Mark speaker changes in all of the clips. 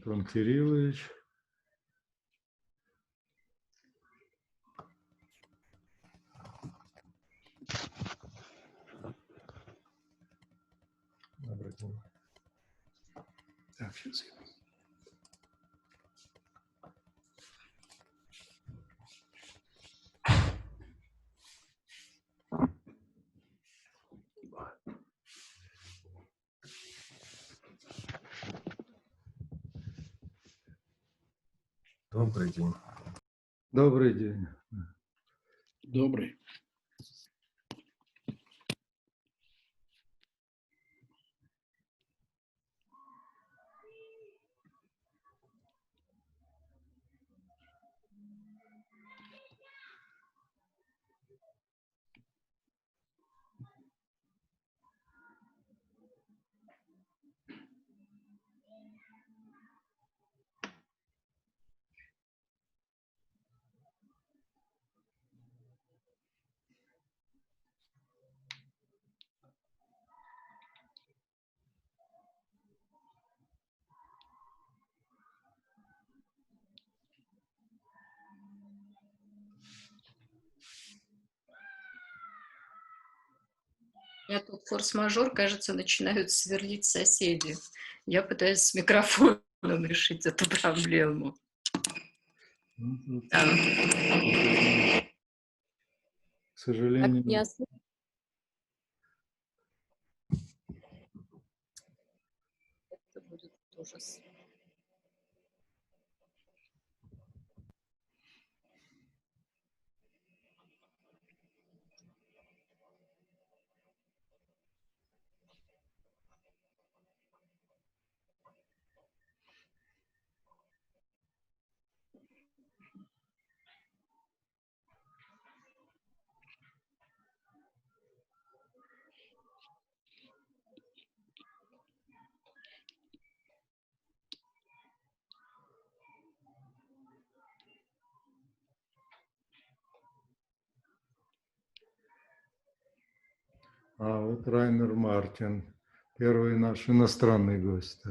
Speaker 1: утром, Кириллович. Добрый день. Так, сейчас я...
Speaker 2: Добрый день.
Speaker 1: Добрый день.
Speaker 3: Добрый.
Speaker 4: Я тут форс-мажор, кажется, начинают сверлить соседи. Я пытаюсь с микрофоном решить эту проблему.
Speaker 1: К сожалению...
Speaker 4: Это будет ужас.
Speaker 1: А вот Райнер Мартин, первый наш иностранный гость.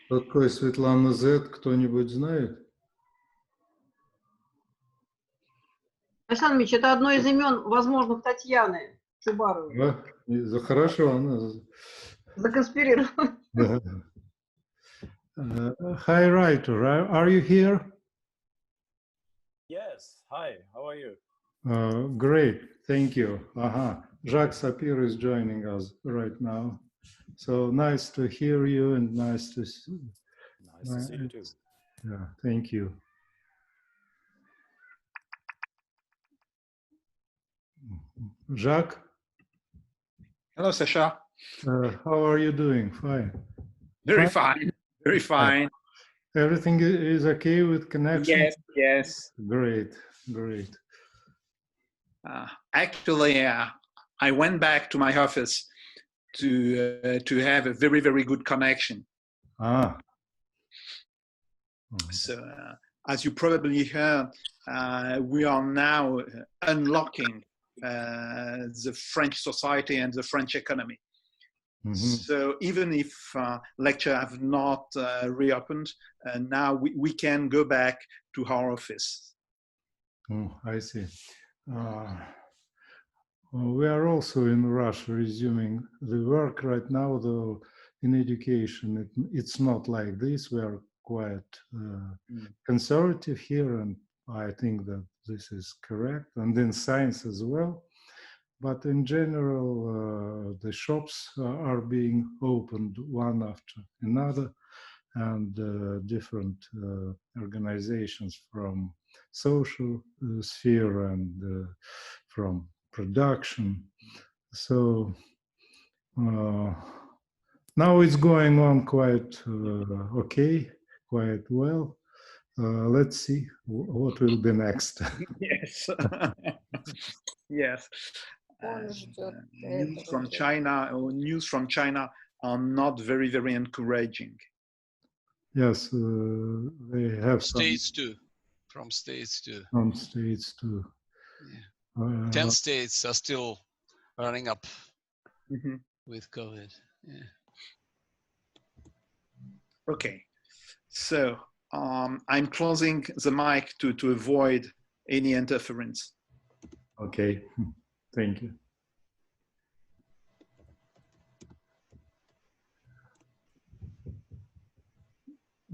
Speaker 1: Кто такой Светлана Зет, кто-нибудь знает?
Speaker 5: Александр Ильич, это одно из имен возможных Татьяны Чубаровой.
Speaker 1: Да? Хорошо, она...
Speaker 5: Законспирировала.
Speaker 1: Да. Hi, writer. Are you here?
Speaker 6: Yes. Hi. How are you?
Speaker 1: Great. Thank you. Jacques Sapir is joining us right now. So nice to hear you and nice to see you.
Speaker 6: Nice to see you too.
Speaker 1: Yeah, thank you. Jacques?
Speaker 7: Hello, Sasha.
Speaker 1: How are you doing? Fine.
Speaker 7: Very fine. Very fine.
Speaker 1: Everything is okay with connection?
Speaker 7: Yes, yes.
Speaker 1: Great, great.
Speaker 7: Actually, I went back to my office to have a very, very good connection. So, as you probably heard, we are now unlocking the French society and the French economy. So even if lecture have not reopened, now we can go back to our office.
Speaker 1: Oh, I see. We are also in Russia resuming the work right now, though in education it's not like this. We are quite conservative here, and I think that this is correct, and in science as well. But in general, the shops are being opened one after another, and different organizations from social sphere and from production. So now it's going on quite okay, quite well. Let's see what will be next.
Speaker 7: Yes. Yes. News from China are not very, very encouraging.
Speaker 1: Yes, they have some
Speaker 2: States too. From states too.
Speaker 1: from states too.
Speaker 2: 10 states are still running up
Speaker 7: Mhm.
Speaker 2: with COVID. Yeah.
Speaker 7: Okay, so I'm closing the mic to avoid any interference.
Speaker 1: Okay, thank you.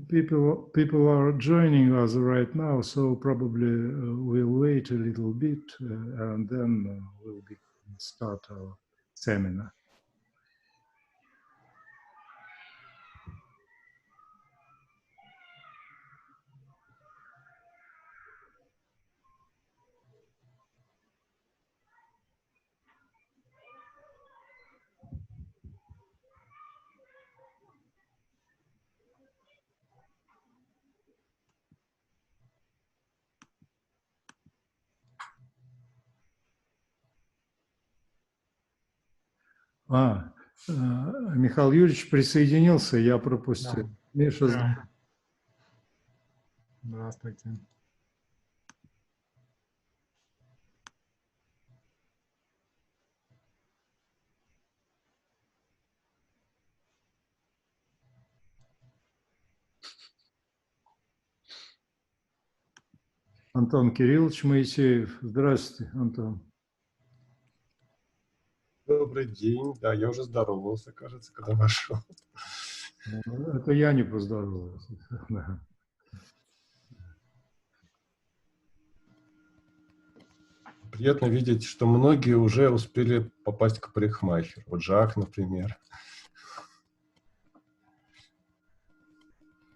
Speaker 1: People are joining us right now, so probably we'll wait a little bit and then we'll start our seminar. Михаил Юрьевич присоединился, я пропустил.
Speaker 8: Да.
Speaker 1: Миша,
Speaker 8: Да. Здравствуйте.
Speaker 1: Антон Кириллович Моисеев. Здравствуйте, Антон.
Speaker 8: Добрый день. Да, я уже здоровался, кажется, когда вошел.
Speaker 1: Это я не поздоровался. Да.
Speaker 8: Приятно видеть, что многие уже успели попасть к парикмахеру. Вот Жак, например.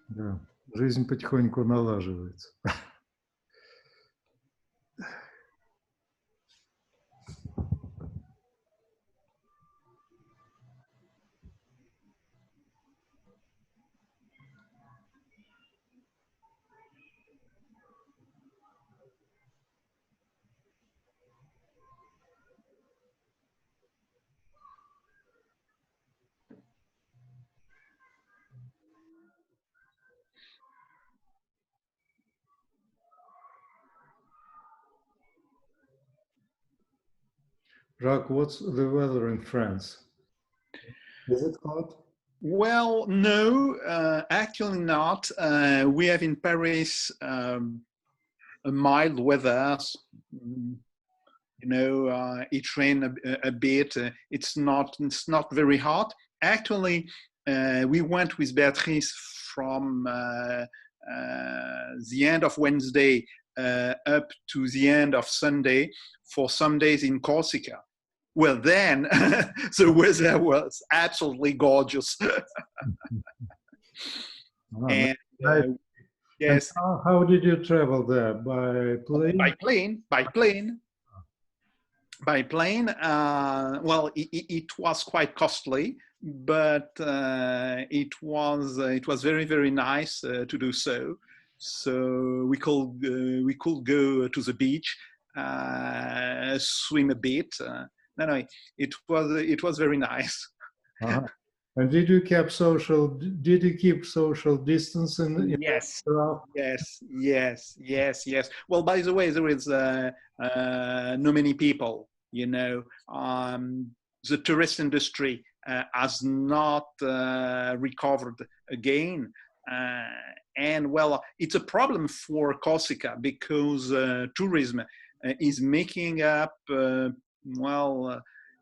Speaker 1: Да. Жизнь потихоньку налаживается. Jacques, what's the weather in France? Is it hot?
Speaker 7: Well, no, actually not. We have in Paris a mild weather. You know, it rained a bit. It's not very hot. Actually, we went with Beatrice from the end of Wednesday up to the end of Sunday for some days in Corsica. Well, then the weather was absolutely gorgeous. And yes.
Speaker 1: And how did you travel there? By plane?
Speaker 7: By plane. Well, it was quite costly, but it was very, very nice to do so. So we could go to the beach, swim a bit. No, it was very nice.
Speaker 1: Uh-huh. And did you keep social distancing?
Speaker 7: Yes. Well, by the way, there is no many people. You know, the tourist industry has not recovered again, and well, it's a problem for Corsica because tourism is making up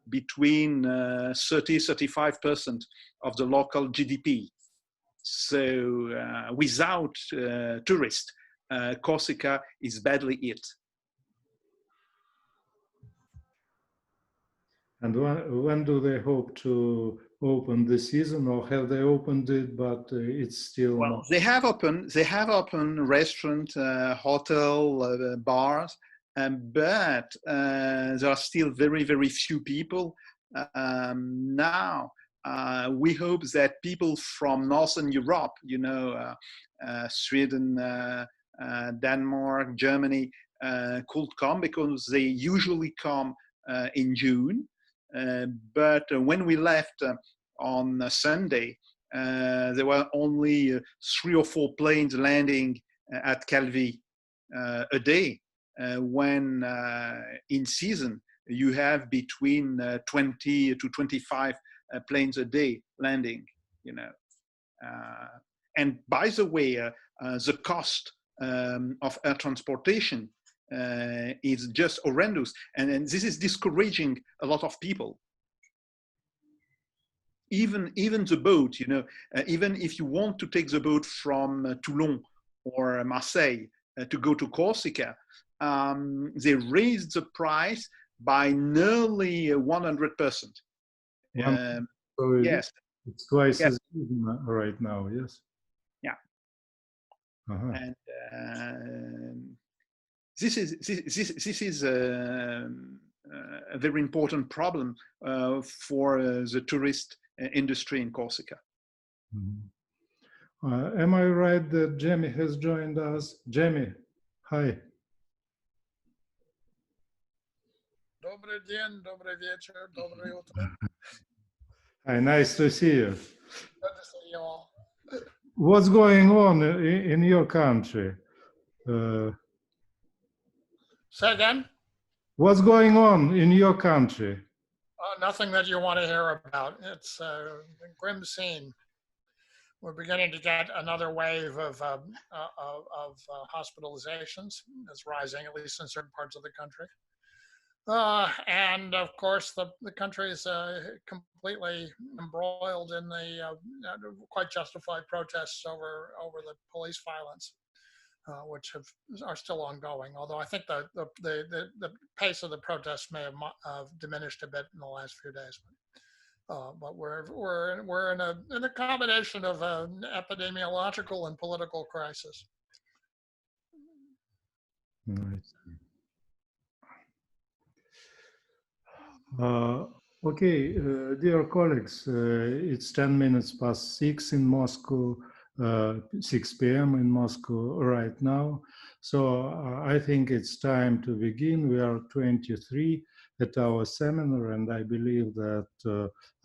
Speaker 7: between 30-35% of the local GDP. So without tourists, Corsica is badly hit.
Speaker 1: And when do they hope to open the season, or have they opened it, but it's still
Speaker 7: well,
Speaker 1: not?
Speaker 7: They have open restaurant, hotel, bars, but there are still very, very few people. Now, we hope that people from Northern Europe, you know, Sweden, Denmark, Germany, could come because they usually come in June. But when we left on Sunday, there were only 3 or 4 planes landing at Calvi a day, when in season you have between 20 to 25 planes a day landing, you know. And by the way, the cost of air transportation is just horrendous, and this is discouraging a lot of people. Even the boat, you know, even if you want to take the boat from Toulon or Marseille to go to Corsica, they raised the price by nearly 100%.
Speaker 1: So
Speaker 7: Yes,
Speaker 1: it's twice
Speaker 7: yes.
Speaker 1: as good right now. Yes.
Speaker 7: Yeah.
Speaker 1: Uh-huh.
Speaker 7: And this is a very important problem for the tourist industry in Corsica.
Speaker 1: Mm-hmm. Am I right that Jamie has joined us? Jamie, hi.
Speaker 9: Добрый день, добрый вечер, доброе утро.
Speaker 1: Hi, nice to see you.
Speaker 9: Good to see you all.
Speaker 1: What's going on in your country?
Speaker 9: Say again?
Speaker 1: What's going on in your country?
Speaker 9: Nothing that you want to hear about. It's a grim scene. We're beginning to get another wave of hospitalizations. It's rising, at least in certain parts of the country. And of course, the country is completely embroiled in the quite justified protests over the police violence, which are still ongoing. Although I think the pace of the protests may have diminished a bit in the last few days. But we're in a combination of an epidemiological and political crisis.
Speaker 1: Right. Okay, dear colleagues, it's 10 minutes past 6 in Moscow, 6 p.m. in Moscow right now. So I think it's time to begin. We are 23 at our seminar, and I believe that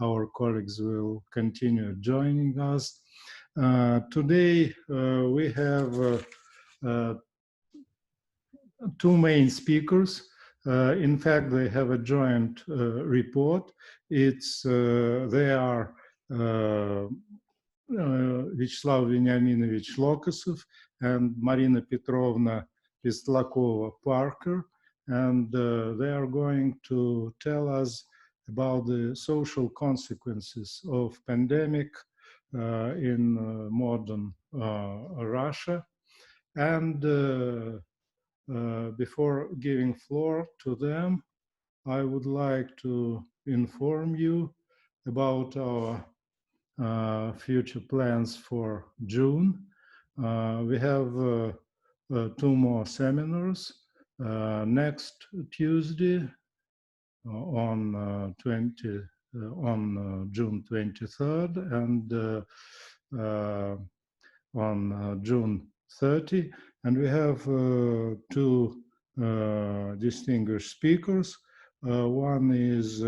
Speaker 1: our colleagues will continue joining us. Today we have 2 main speakers. In fact, they have a joint report. They are Vyacheslav Veniaminovich Lokosov and Marina Petrovna Pistlakova-Parker, and they are going to tell us about the social consequences of pandemic in modern Russia. And before giving floor to them, I would like to inform you about our future plans for June. We have 2 more seminars next Tuesday on June 23rd and on June 30. And we have 2 distinguished speakers. One is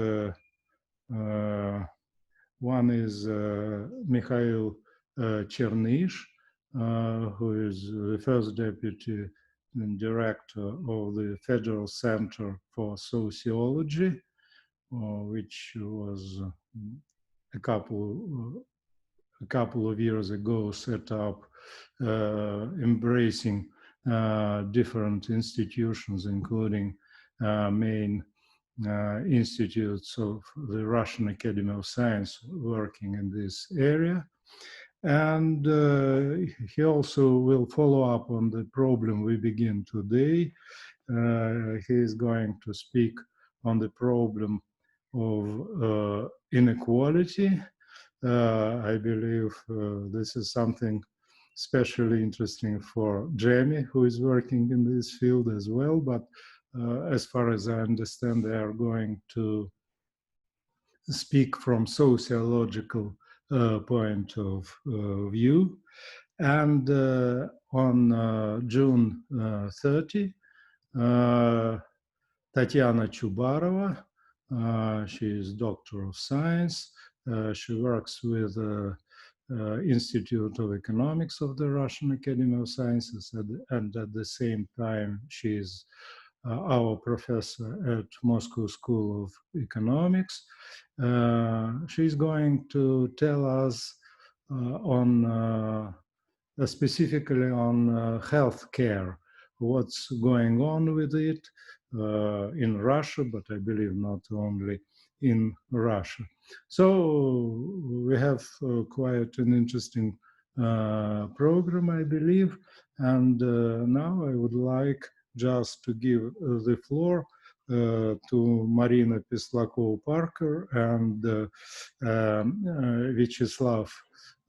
Speaker 1: Mikhail Chernysh, who is the first deputy director of the Federal Center for Sociology, which was a couple of years ago set up, embracing different institutions, including main institutes of the Russian Academy of Science working in this area. And he also will follow up on the problem we begin today. He is going to speak on the problem of inequality. I believe this is something especially interesting for Jamie, who is working in this field as well. But as far as I understand, they are going to speak from sociological point of view. And on June 30, Tatiana Chubarova, she is Doctor of Science. She works with Institute of Economics of the Russian Academy of Sciences, and at the same time she is our professor at Moscow School of Economics. She's going to tell us specifically on healthcare, what's going on with it in Russia, but I believe not only in Russia. So we have quite an interesting program, I believe. And now I would like just to give the floor to Marina Peslakova-Parker and Vyacheslav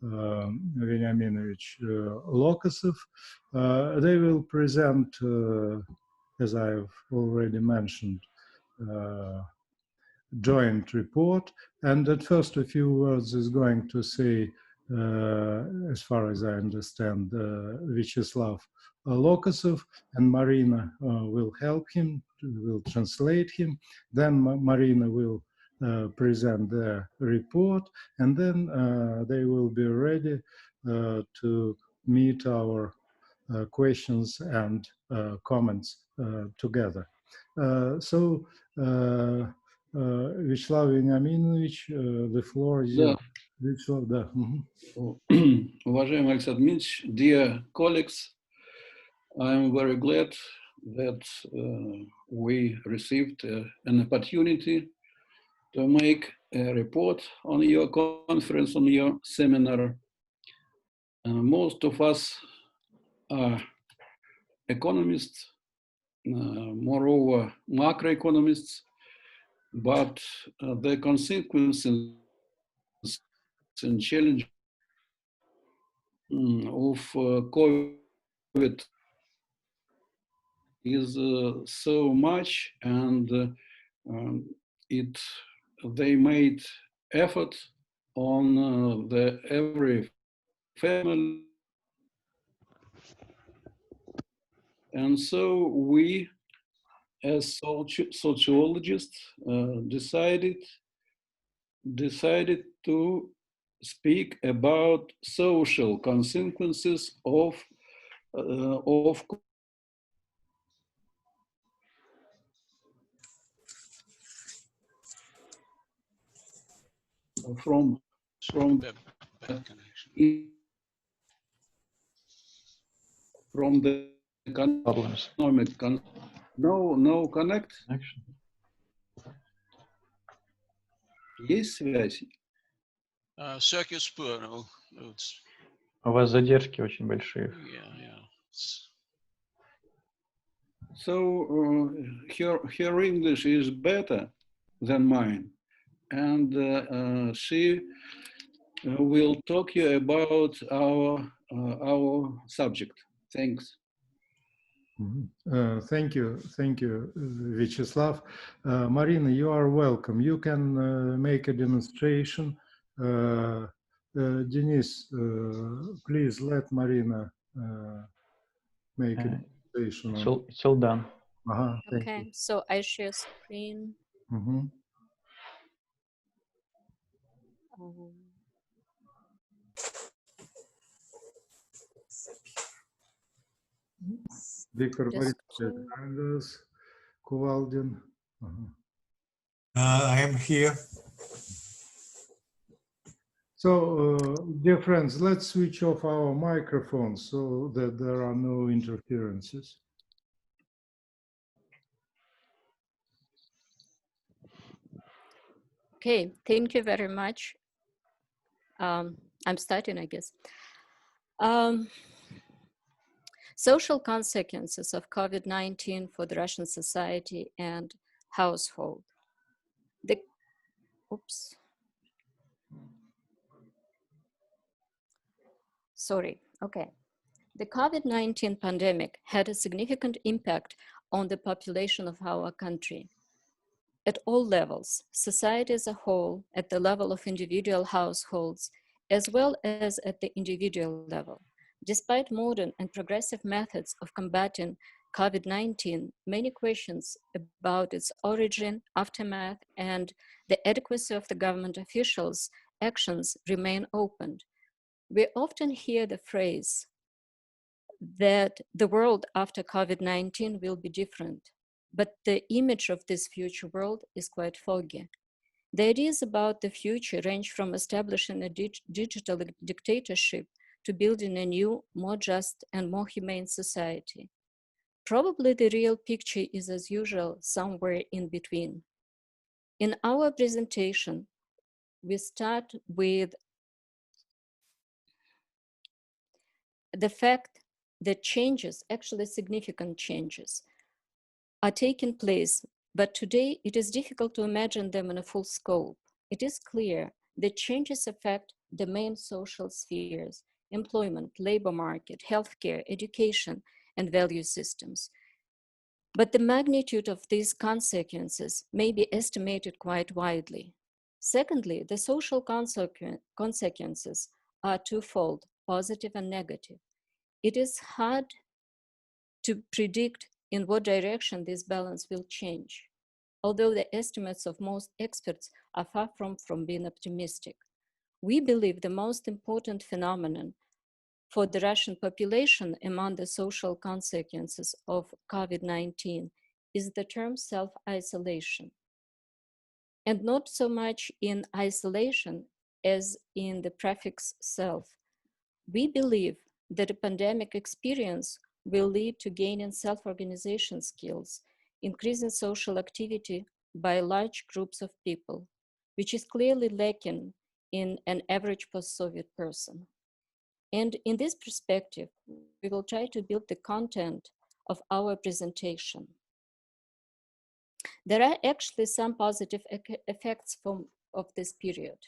Speaker 1: Veniaminovich Lokosov. They will present, as I've already mentioned, joint report. And at first, a few words is going to say, as far as I understand, Vyacheslav Lokosov, and Marina will help him, will translate him. Then Marina will present the report, and then they will be ready to meet our questions and comments together. So, Vyacheslav Veniaminovich, the floor is yours. Vyacheslav, да.
Speaker 3: Уважаемый Александр Дмитриевич, dear colleagues, I am very glad that we received an opportunity to make a report on your conference, on your seminar. Most of us are economists, moreover macroeconomists, but the consequences and challenges of COVID is so much, and they made effort on every family, and so we, as sociologists, decided to speak about social consequences of from the
Speaker 10: Problems.
Speaker 3: economic no connect. Есть связь?
Speaker 2: Circuit spur.
Speaker 10: У вас задержки очень большие.
Speaker 2: Yeah.
Speaker 3: So her English is better than mine, and she will talk you about our subject. Thanks.
Speaker 1: Thank you, Vyacheslav. Marina, you are welcome. You can make a demonstration. Denis, please let Marina make a demonstration.
Speaker 10: It's all done.
Speaker 4: Okay, so I share screen.
Speaker 1: Viktor Borisovich Kuvaldin.
Speaker 11: I am here.
Speaker 1: So, dear friends, let's switch off our microphones so that there are no interferences.
Speaker 4: Okay, thank you very much. I'm starting, I guess. Social consequences of COVID-19 for the Russian society and household. The COVID-19 pandemic had a significant impact on the population of our country. At all levels, society as a whole, at the level of individual households, as well as at the individual level. Despite modern and progressive methods of combating COVID-19, many questions about its origin, aftermath, and the adequacy of the government officials' actions remain open. We often hear the phrase that the world after COVID-19 will be different, but the image of this future world is quite foggy. The ideas about the future range from establishing a digital dictatorship to building a new, more just and more humane society. Probably the real picture is, as usual, somewhere in between. In our presentation, we start with the fact that changes, actually significant changes, are taking place, but today it is difficult to imagine them in a full scope. It is clear that changes affect the main social spheres: employment, labor market, healthcare, education, and value systems. But the magnitude of these consequences may be estimated quite widely. Secondly, the social consequences are twofold, positive and negative. It is hard to predict in what direction this balance will change, although the estimates of most experts are far from being optimistic. We believe the most important phenomenon for the Russian population among the social consequences of COVID-19 is the term self-isolation. And not so much in isolation as in the prefix self. We believe that a pandemic experience will lead to gaining self-organization skills, increasing social activity by large groups of people, which is clearly lacking in an average post-Soviet person. And in this perspective, we will try to build the content of our presentation. There are actually some positive effects of this period.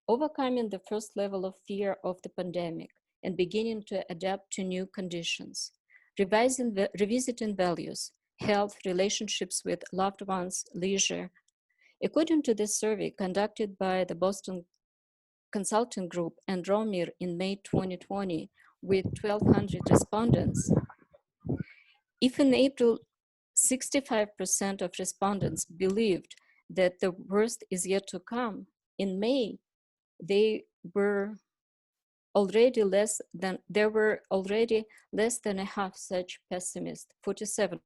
Speaker 4: Overcoming the first level of fear of the pandemic and beginning to adapt to new conditions, revisiting values, health, relationships with loved ones, leisure. According to this survey conducted by the Boston Consulting Group and Romir in May 2020 with 1,200 respondents, if in April 65% of respondents believed that the worst is yet to come, in May there were already less than a half such pessimists, 47%.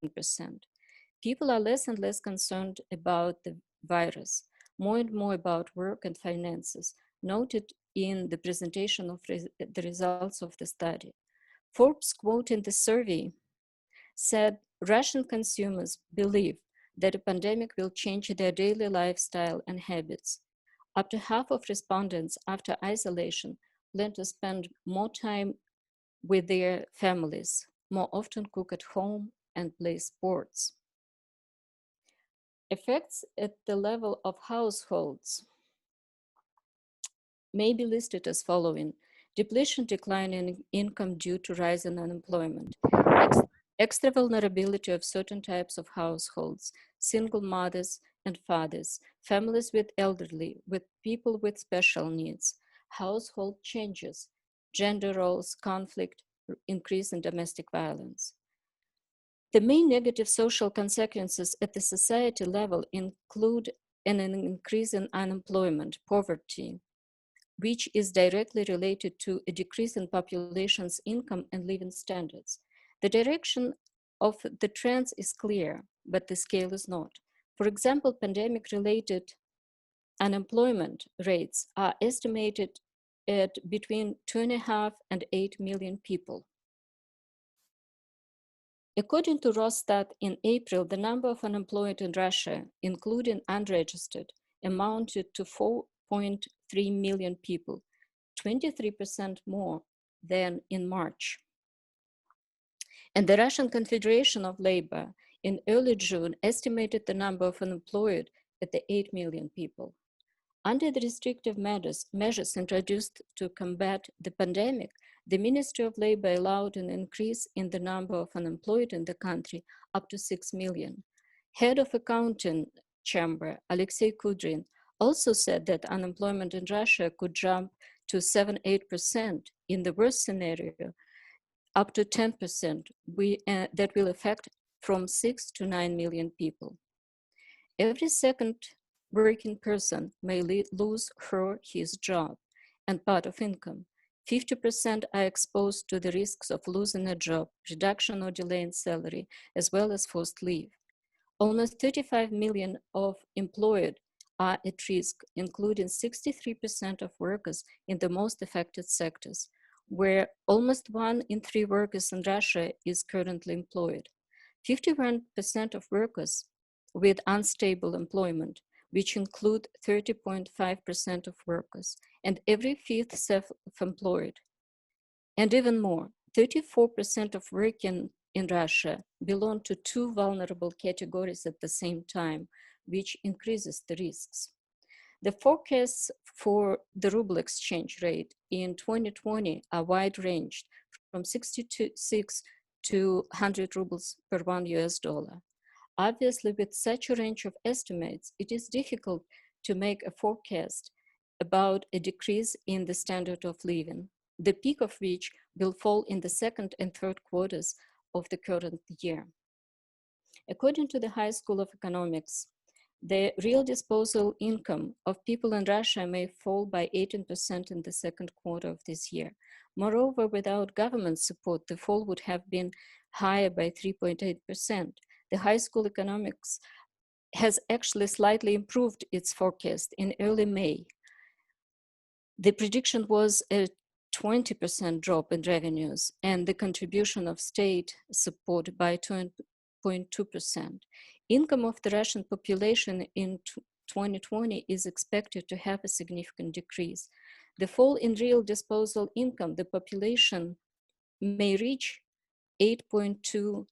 Speaker 4: People are less and less concerned about the virus, more and more about work and finances, noted in the presentation of the results of the study. Forbes, quoting the survey, said Russian consumers believe that a pandemic will change their daily lifestyle and habits. Up to half of respondents after isolation plan to spend more time with their families, more often cook at home and play sports. Effects at the level of households may be listed as following: depletion, decline in income due to rising unemployment, extra vulnerability of certain types of households, single mothers and fathers, families with elderly, with people with special needs, household changes, gender roles, conflict, increase in domestic violence. The main negative social consequences at the society level include an increase in unemployment, poverty, which is directly related to a decrease in population's income and living standards. The direction of the trends is clear, but the scale is not. For example, pandemic-related unemployment rates are estimated at between 2.5 and 8 million people. According to Rosstat, in April, the number of unemployed in Russia, including unregistered, amounted to 4.3 million people, 23% more than in March. And the Russian Confederation of Labor in early June estimated the number of unemployed at the 8 million people. Under the restrictive measures introduced to combat the pandemic, the Ministry of Labor allowed an increase in the number of unemployed in the country up to 6 million. Head of Accounting Chamber, Alexei Kudrin, also said that unemployment in Russia could jump to 7-8%, in the worst scenario, up to 10%, that will affect from 6 to 9 million people. Every second working person may lose her or his job and part of income. 50% are exposed to the risks of losing a job, reduction or delay in salary, as well as forced leave. Almost 35 million of employed are at risk, including 63% of workers in the most affected sectors, where almost 1 in 3 workers in Russia is currently employed. 51% of workers with unstable employment, which include 30.5% of workers, and every 5th self-employed. And even more, 34% of working in Russia belong to 2 vulnerable categories at the same time, which increases the risks. The forecasts for the ruble exchange rate in 2020 are wide-ranged, from 66 to 100 rubles per $1. Obviously, with such a range of estimates, it is difficult to make a forecast about a decrease in the standard of living, the peak of which will fall in the 2nd and 3rd quarters of the current year. According to the High School of Economics, the real disposable income of people in Russia may fall by 18% in the 2nd quarter of this year. Moreover, without government support, the fall would have been higher by 3.8%. The High School Economics has actually slightly improved its forecast in early May. The prediction was a 20% drop in revenues and the contribution of state support by 2.2%. Income of the Russian population in 2020 is expected to have a significant decrease. The fall in real disposable income, the population may reach 8.2 to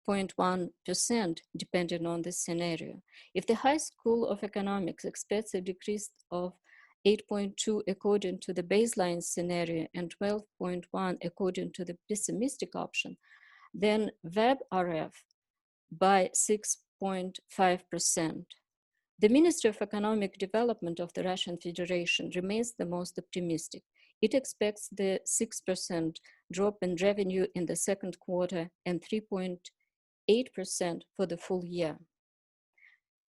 Speaker 4: 12.1%, depending on the scenario. If the High School of Economics expects a decrease of 8.2 according to the baseline scenario and 12.1 according to the pessimistic option, then WebRF by 6.5%. The Ministry of Economic Development of the Russian Federation remains the most optimistic. It expects the 6% drop in revenue in the 2nd quarter and 3.8% for the full year.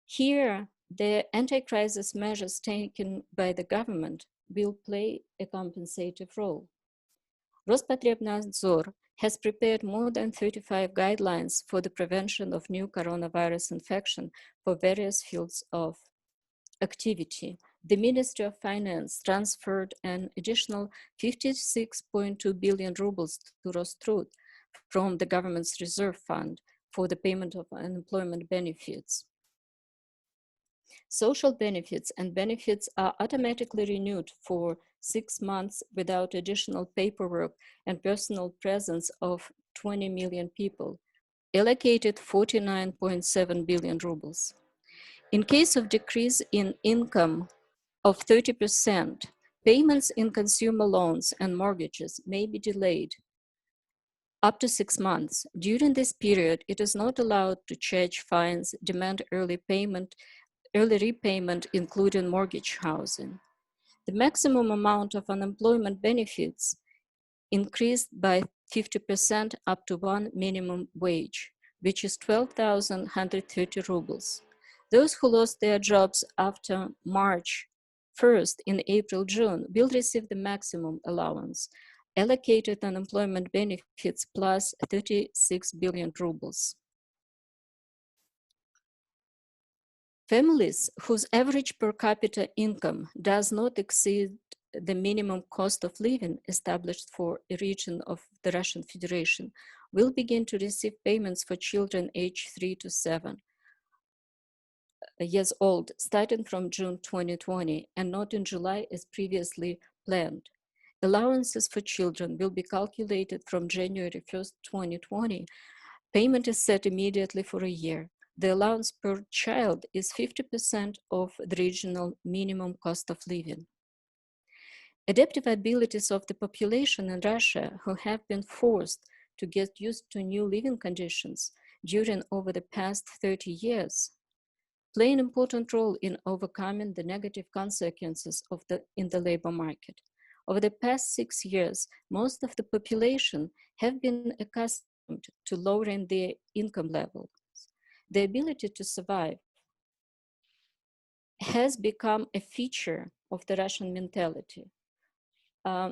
Speaker 4: Here, the anti-crisis measures taken by the government will play a compensative role. Rospotrebnadzor has prepared more than 35 guidelines for the prevention of new coronavirus infection for various fields of activity. The Ministry of Finance transferred an additional 56.2 billion rubles to Rostrud from the government's reserve fund for the payment of unemployment benefits. Social benefits and benefits are automatically renewed for 6 months without additional paperwork and personal presence of 20 million people, allocated 49.7 billion rubles. In case of decrease in income of 30%, payments in consumer loans and mortgages may be delayed up to 6 months. During this period, it is not allowed to charge fines, demand early repayment, including mortgage housing. The maximum amount of unemployment benefits increased by 50% up to 1 minimum wage, which is 12,130 rubles. Those who lost their jobs after March 1st in April-June will receive the maximum allowance, allocated unemployment benefits plus 36 billion rubles. Families whose average per capita income does not exceed the minimum cost of living established for a region of the Russian Federation will begin to receive payments for children aged 3 to 7 years old, starting from June 2020, and not in July as previously planned. Allowances for children will be calculated from January 1st, 2020. Payment is set immediately for a year. The allowance per child is 50% of the regional minimum cost of living. Adaptive abilities of the population in Russia who have been forced to get used to new living conditions during over the past 30 years play an important role in overcoming the negative consequences in the labor market. Over the past 6 years, most of the population have been accustomed to lowering their income levels. The ability to survive has become a feature of the Russian mentality.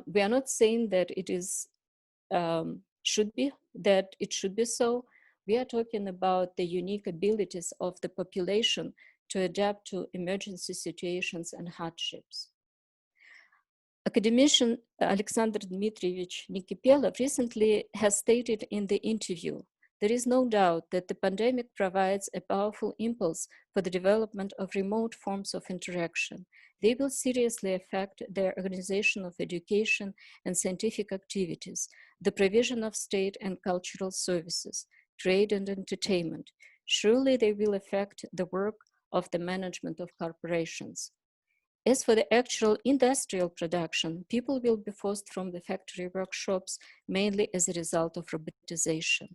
Speaker 4: We are not saying that it is should be so. We are talking about the unique abilities of the population to adapt to emergency situations and hardships. Academician Alexander Dmitrievich Nikipelov recently has stated in the interview, there is no doubt that the pandemic provides a powerful impulse for the development of remote forms of interaction. They will seriously affect the organization of education and scientific activities, the provision of state and cultural services, trade and entertainment. Surely they will affect the work of the management of corporations. As for the actual industrial production, people will be forced from the factory workshops mainly as a result of robotization.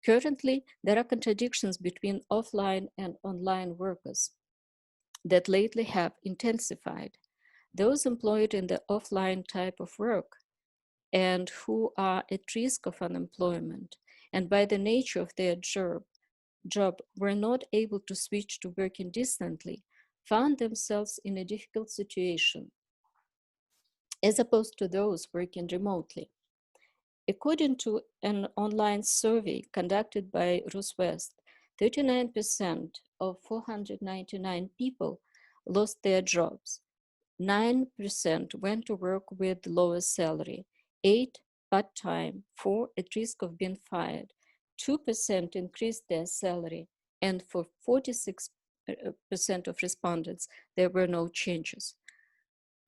Speaker 4: Currently, there are contradictions between offline and online workers that lately have intensified. Those employed in the offline type of work and who are at risk of unemployment and by the nature of their job were not able to switch to working distantly found themselves in a difficult situation as opposed to those working remotely. According to an online survey conducted by RusWest, 39% of 499 people lost their jobs. 9% went to work with lower salary, 8 part-time, 4 at risk of being fired, 2% increased their salary, and for 46% of respondents, there were no changes.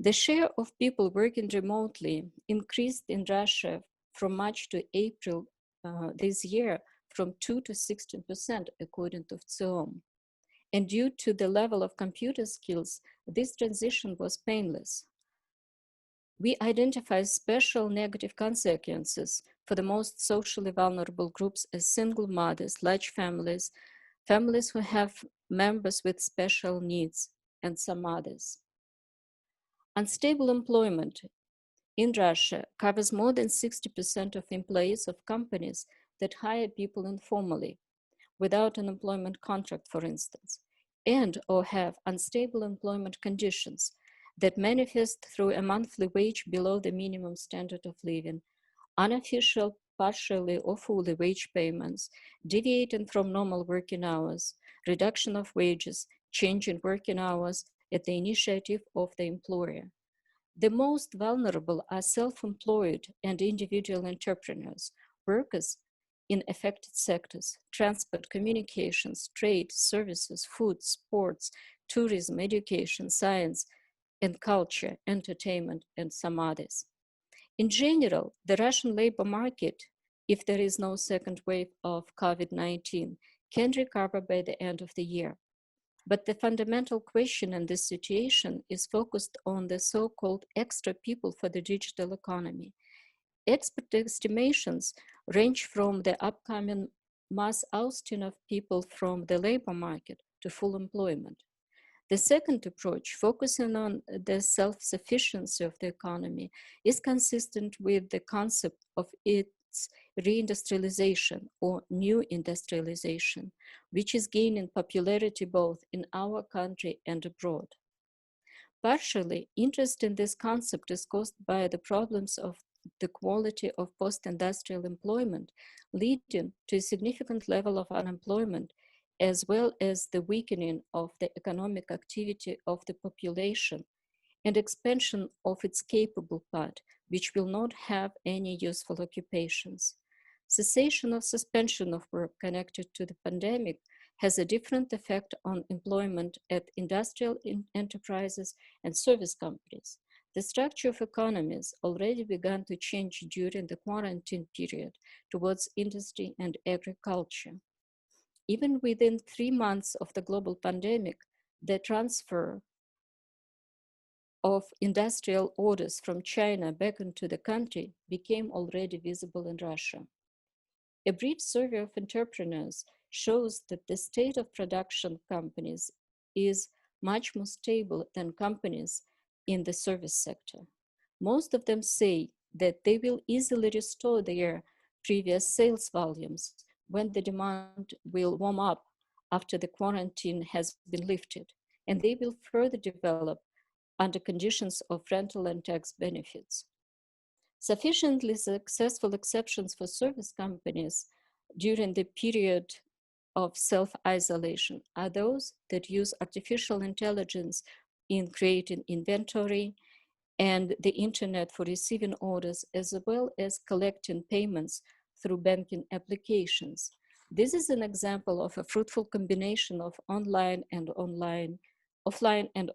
Speaker 4: The share of people working remotely increased in Russia from March to April this year from 2 to 16%, according to VCIOM. And due to the level of computer skills, this transition was painless. We identify special negative consequences for the most socially vulnerable groups as single mothers, large families, families who have members with special needs, and some others. Unstable employment in Russia covers more than 60% of employees of companies that hire people informally, without an employment contract, for instance, and or have unstable employment conditions that manifest through a monthly wage below the minimum standard of living, unofficial, partially or fully wage payments, deviating from normal working hours, reduction of wages, change in working hours at the initiative of the employer. The most vulnerable are self-employed and individual entrepreneurs, workers in affected sectors, transport, communications, trade, services, food, sports, tourism, education, science, and culture, entertainment, and some others. In general, the Russian labor market, if there is no second wave of COVID-19, can recover by the end of the year. But the fundamental question in this situation is focused on the so-called extra people for the digital economy. Expert estimations range from the upcoming mass ousting of people from the labor market to full employment. The second approach, focusing on the self-sufficiency of the economy, is consistent with the concept of its reindustrialization or new industrialization, which is gaining popularity both in our country and abroad. Partially, interest in this concept is caused by the problems of the quality of post-industrial employment, leading to a significant level of unemployment, as well as the weakening of the economic activity of the population and expansion of its capable part, which will not have any useful occupations. Cessation or suspension of work connected to the pandemic has a different effect on employment at industrial enterprises and service companies. The structure of economies already began to change during the quarantine period towards industry and agriculture. Even within 3 months of the global pandemic, the transfer of industrial orders from China back into the country became already visible in Russia. A brief survey of entrepreneurs shows that the state of production companies is much more stable than companies in the service sector. Most of them say that they will easily restore their previous sales volumes when the demand will warm up after the quarantine has been lifted, and they will further develop under conditions of rental and tax benefits. Sufficiently successful exceptions for service companies during the period of self-isolation are those that use artificial intelligence in creating inventory and the internet for receiving orders, as well as collecting payments through banking applications. This is an example of a fruitful combination of offline and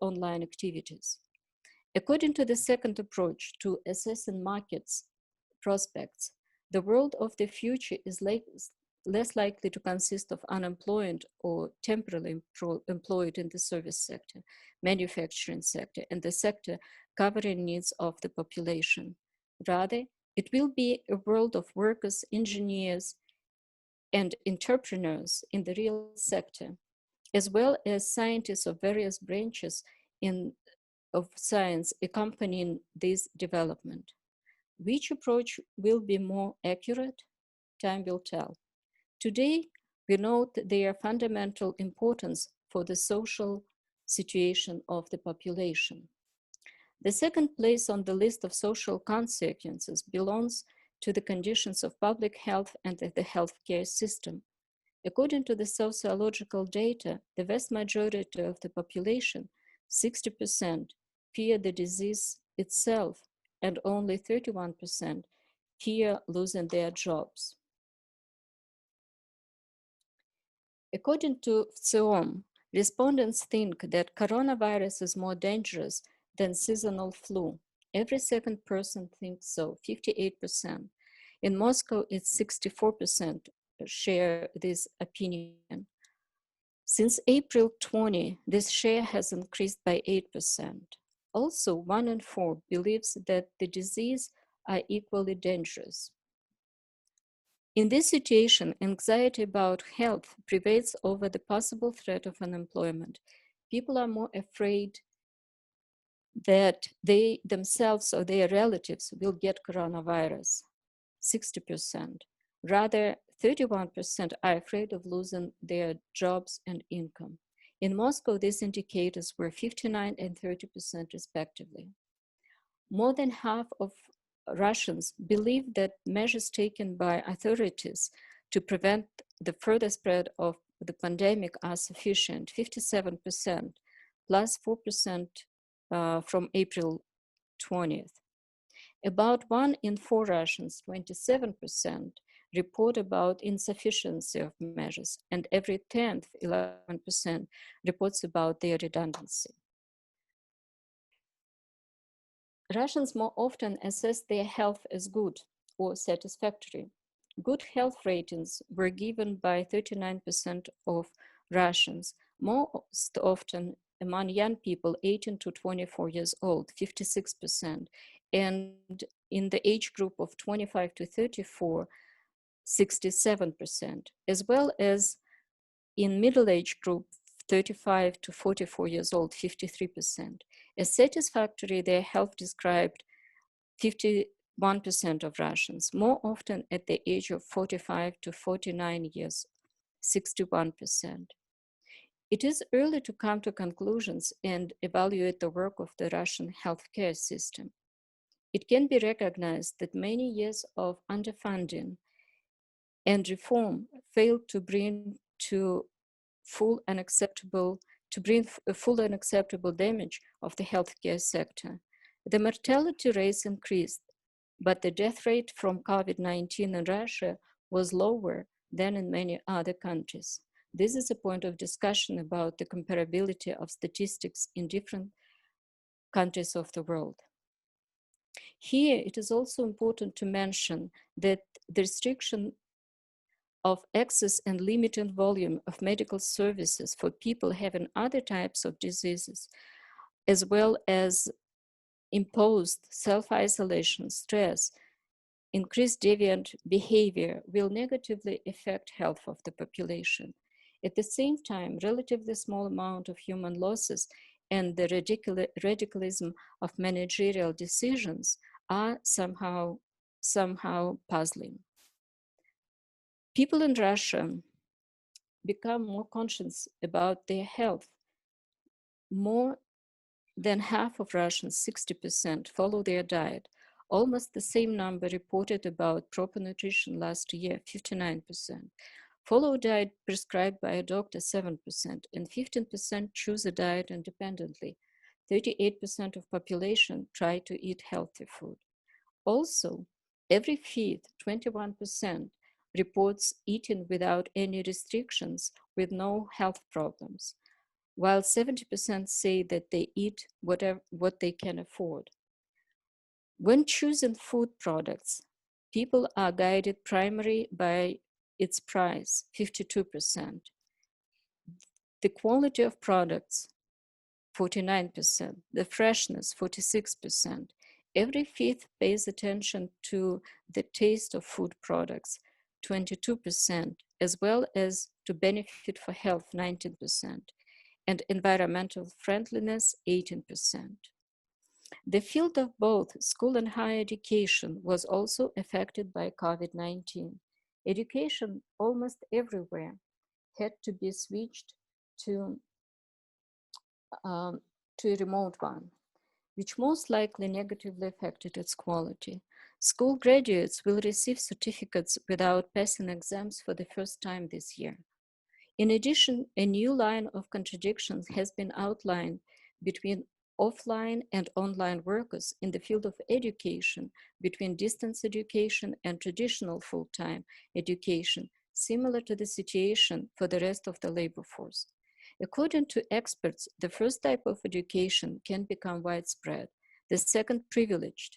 Speaker 4: online activities. According to the second approach to assessing markets prospects, the world of the future is less likely to consist of unemployed or temporarily employed in the service sector, manufacturing sector, and the sector covering needs of the population. Rather, it will be a world of workers, engineers, and entrepreneurs in the real sector, as well as scientists of various branches of science accompanying this development. Which approach will be more accurate? Time will tell. Today, we note their fundamental importance for the social situation of the population. The second place on the list of social consequences belongs to the conditions of public health and the healthcare system. According to the sociological data, the vast majority of the population, 60%, fear the disease itself, and only 31% fear losing their jobs. According to PSYOM, respondents think that coronavirus is more dangerous than seasonal flu. Every second person thinks so, 58%. In Moscow, it's 64% share this opinion. Since April 20, this share has increased by 8%. Also, 1 in 4 believes that the disease are equally dangerous. In this situation, anxiety about health prevails over the possible threat of unemployment. People are more afraid that they themselves or their relatives will get coronavirus, 60%. Rather, 31% are afraid of losing their jobs and income. In Moscow, these indicators were 59% and 30% respectively. More than half of Russians believe that measures taken by authorities to prevent the further spread of the pandemic are sufficient, 57%, plus 4% from April 20th. About 1 in 4 Russians, 27%, report about insufficiency of measures, and every 10th, 11%, reports about their redundancy. Russians more often assess their health as good or satisfactory. Good health ratings were given by 39% of Russians, most often among young people 18 to 24 years old, 56%, and in the age group of 25 to 34, 67%, as well as in middle-age group 35 to 44 years old, 53%. As satisfactory, their health described 51% of Russians, more often at the age of 45 to 49 years, 61%. It is early to come to conclusions and evaluate the work of the Russian healthcare system. It can be recognized that many years of underfunding and reform failed to bring full and acceptable damage of the healthcare sector. The mortality rates increased, but the death rate from COVID-19 in Russia was lower than in many other countries. This is a point of discussion about the comparability of statistics in different countries of the world. Here, it is also important to mention that the restriction of access and limited volume of medical services for people having other types of diseases, as well as imposed self-isolation, stress, increased deviant behavior will negatively affect health of the population. At the same time, relatively small amount of human losses and the radicalism of managerial decisions are somehow puzzling. People in Russia become more conscious about their health more than half of Russians, 60%, follow their diet. Almost the same number reported about proper nutrition last year, 59%. Follow a diet prescribed by a doctor, 7%, and 15% choose a diet independently. 38% of population try to eat healthy food. Also, every fifth, 21%, reports eating without any restrictions with no health problems, while 70% say that they eat what they can afford. When choosing food products, people are guided primarily by its price, 52%. The quality of products, 49%. The freshness, 46%. Every fifth pays attention to the taste of food products, 22%, as well as to benefit for health, 19%, and environmental friendliness, 18%. The field of both school and higher education was also affected by COVID-19. Education almost everywhere had to be switched to a remote one, which most likely negatively affected its quality. School graduates will receive certificates without passing exams for the first time this year. In addition, a new line of contradictions has been outlined between offline and online workers in the field of education, between distance education and traditional full-time education, similar to the situation for the rest of the labor force. According to experts, the first type of education can become widespread, the second privileged.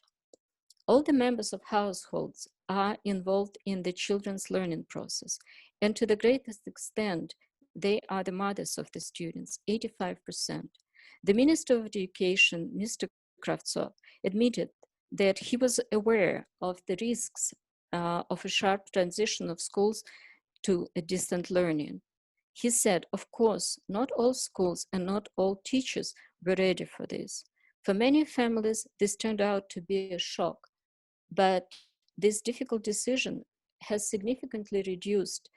Speaker 4: All the members of households are involved in the children's learning process, and to the greatest extent, they are the mothers of the students, 85%. The Minister of Education, Mr. Kravtsov, admitted that he was aware of the risks of a sharp transition of schools to a distant learning. He said, of course, not all schools and not all teachers were ready for this. For many families, this turned out to be a shock, but this difficult decision has significantly reduced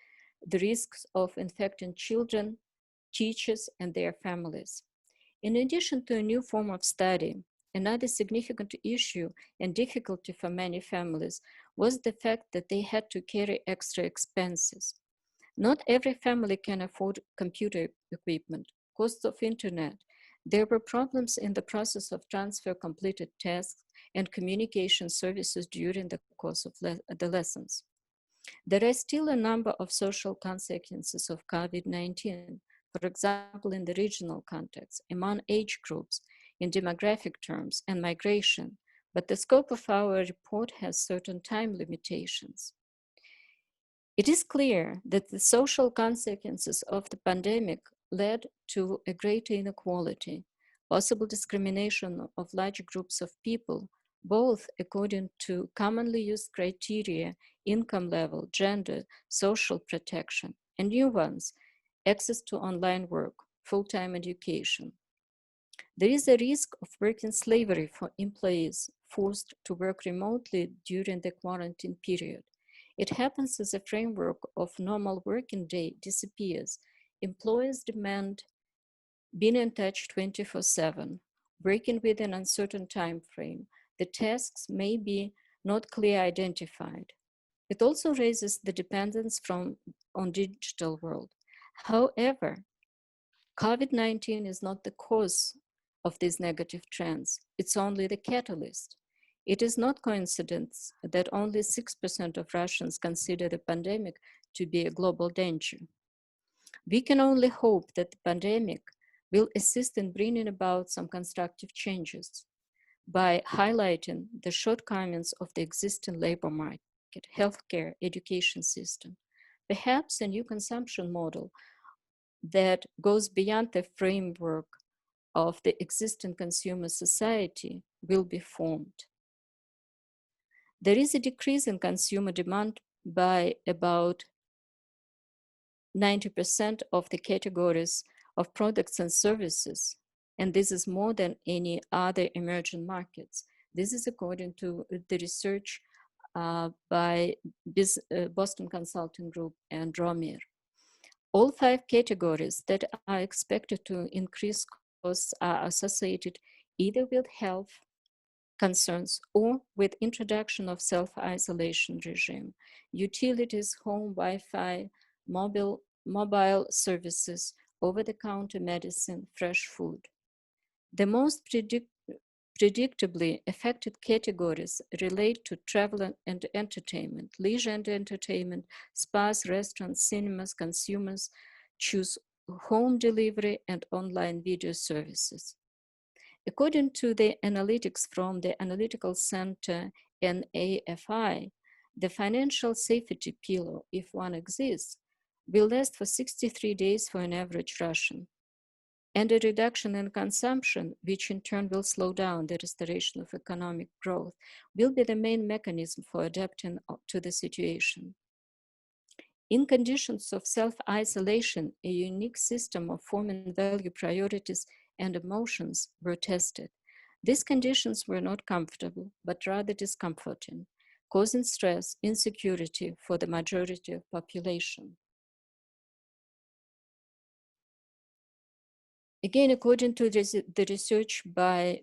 Speaker 4: the risks of infecting children, teachers, and their families. In addition to a new form of study, another significant issue and difficulty for many families was the fact that they had to carry extra expenses. Not every family can afford computer equipment, costs of internet. There were problems in the process of transfer completed tasks and communication services during the course of the lessons. There are still a number of social consequences of COVID-19, for example, in the regional context, among age groups, in demographic terms, and migration, but the scope of our report has certain time limitations. It is clear that the social consequences of the pandemic led to a greater inequality, possible discrimination of large groups of people, both according to commonly used criteria, income level, gender, social protection, and new ones, access to online work, full-time education. There is a risk of working slavery for employees forced to work remotely during the quarantine period. It happens as a framework of normal working day disappears. Employers demand being in touch 24/7, working with an uncertain time frame. The tasks may be not clearly identified. It also raises the dependence on digital world. However, COVID-19 is not the cause of these negative trends. It's only the catalyst. It is not coincidence that only 6% of Russians consider the pandemic to be a global danger. We can only hope that the pandemic will assist in bringing about some constructive changes by highlighting the shortcomings of the existing labor market, healthcare, education system. Perhaps a new consumption model that goes beyond the framework of the existing consumer society will be formed. There is a decrease in consumer demand by about 90% of the categories of products and services, and this is more than any other emerging markets. This is according to the research by Boston Consulting Group and Romir. All 5 categories that are expected to increase costs are associated either with health concerns or with introduction of self-isolation regime, utilities, home Wi-Fi, mobile services, over-the-counter medicine, fresh food. The most predictably affected categories relate to travel and entertainment, leisure and entertainment, spas, restaurants, cinemas. Consumers choose home delivery and online video services. According to the analytics from the analytical center NAFI, the financial safety pillow, if one exists, will last for 63 days for an average Russian. And a reduction in consumption, which in turn will slow down the restoration of economic growth, will be the main mechanism for adapting to the situation. In conditions of self-isolation, a unique system of forming value priorities and emotions were tested. These conditions were not comfortable, but rather discomforting, causing stress, insecurity for the majority of population. Again, according to the research by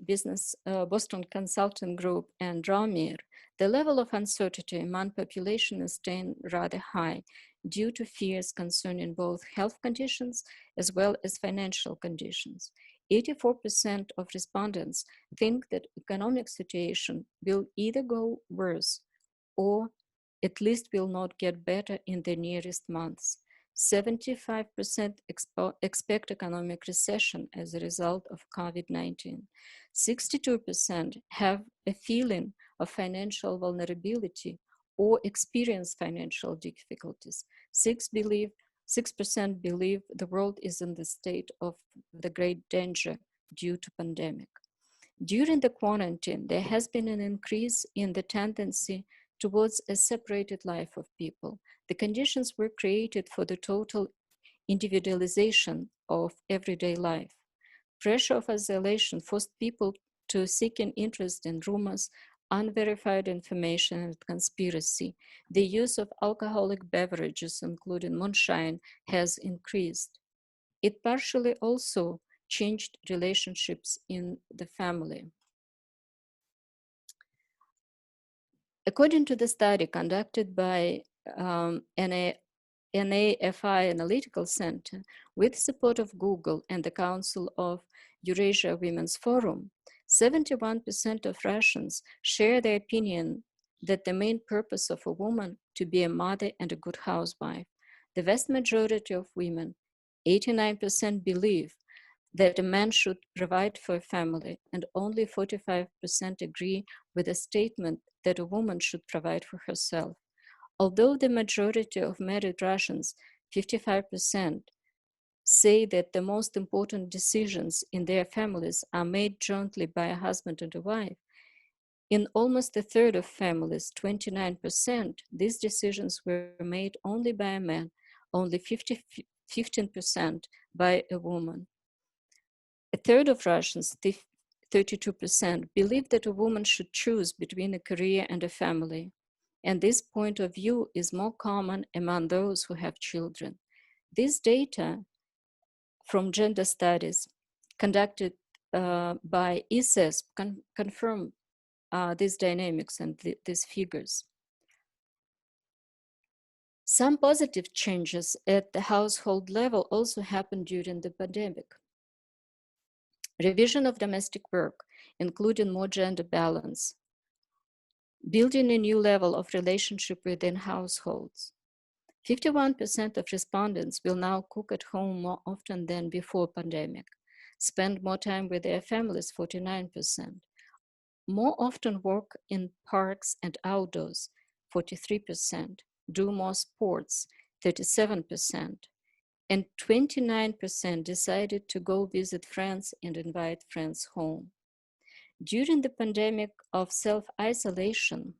Speaker 4: Boston Consulting Group and Raumir, the level of uncertainty among population is staying rather high due to fears concerning both health conditions as well as financial conditions. 84% of respondents think that economic situation will either go worse or at least will not get better in the nearest months. 75% expect economic recession as a result of COVID-19. 62% have a feeling of financial vulnerability or experience financial difficulties. 6% believe the world is in the state of the great danger due to pandemic. During the quarantine, there has been an increase in the tendency towards a separated life of people. The conditions were created for the total individualization of everyday life. Pressure of isolation forced people to seek an interest in rumors, unverified information, and conspiracy. The use of alcoholic beverages, including moonshine, has increased. It partially also changed relationships in the family. According to the study conducted by NAFI Analytical Center with support of Google and the Council of Eurasia Women's Forum, 71% of Russians share the opinion that the main purpose of a woman to be a mother and a good housewife. The vast majority of women, 89%, believe that a man should provide for a family, and only 45% agree with the statement that a woman should provide for herself. Although the majority of married Russians, 55%, say that the most important decisions in their families are made jointly by a husband and a wife, in almost a third of families, 29%, these decisions were made only by a man, only 15% by a woman. A third of Russians, 32%, believe that a woman should choose between a career and a family. And this point of view is more common among those who have children. This data from gender studies conducted by ESESP confirm these dynamics and these figures. Some positive changes at the household level also happened during the pandemic. Revision of domestic work, including more gender balance, building a new level of relationship within households. 51% of respondents will now cook at home more often than before pandemic, spend more time with their families, 49%, more often work in parks and outdoors, 43%, do more sports, 37%, and 29% decided to go visit friends and invite friends home. During the pandemic of self-isolation,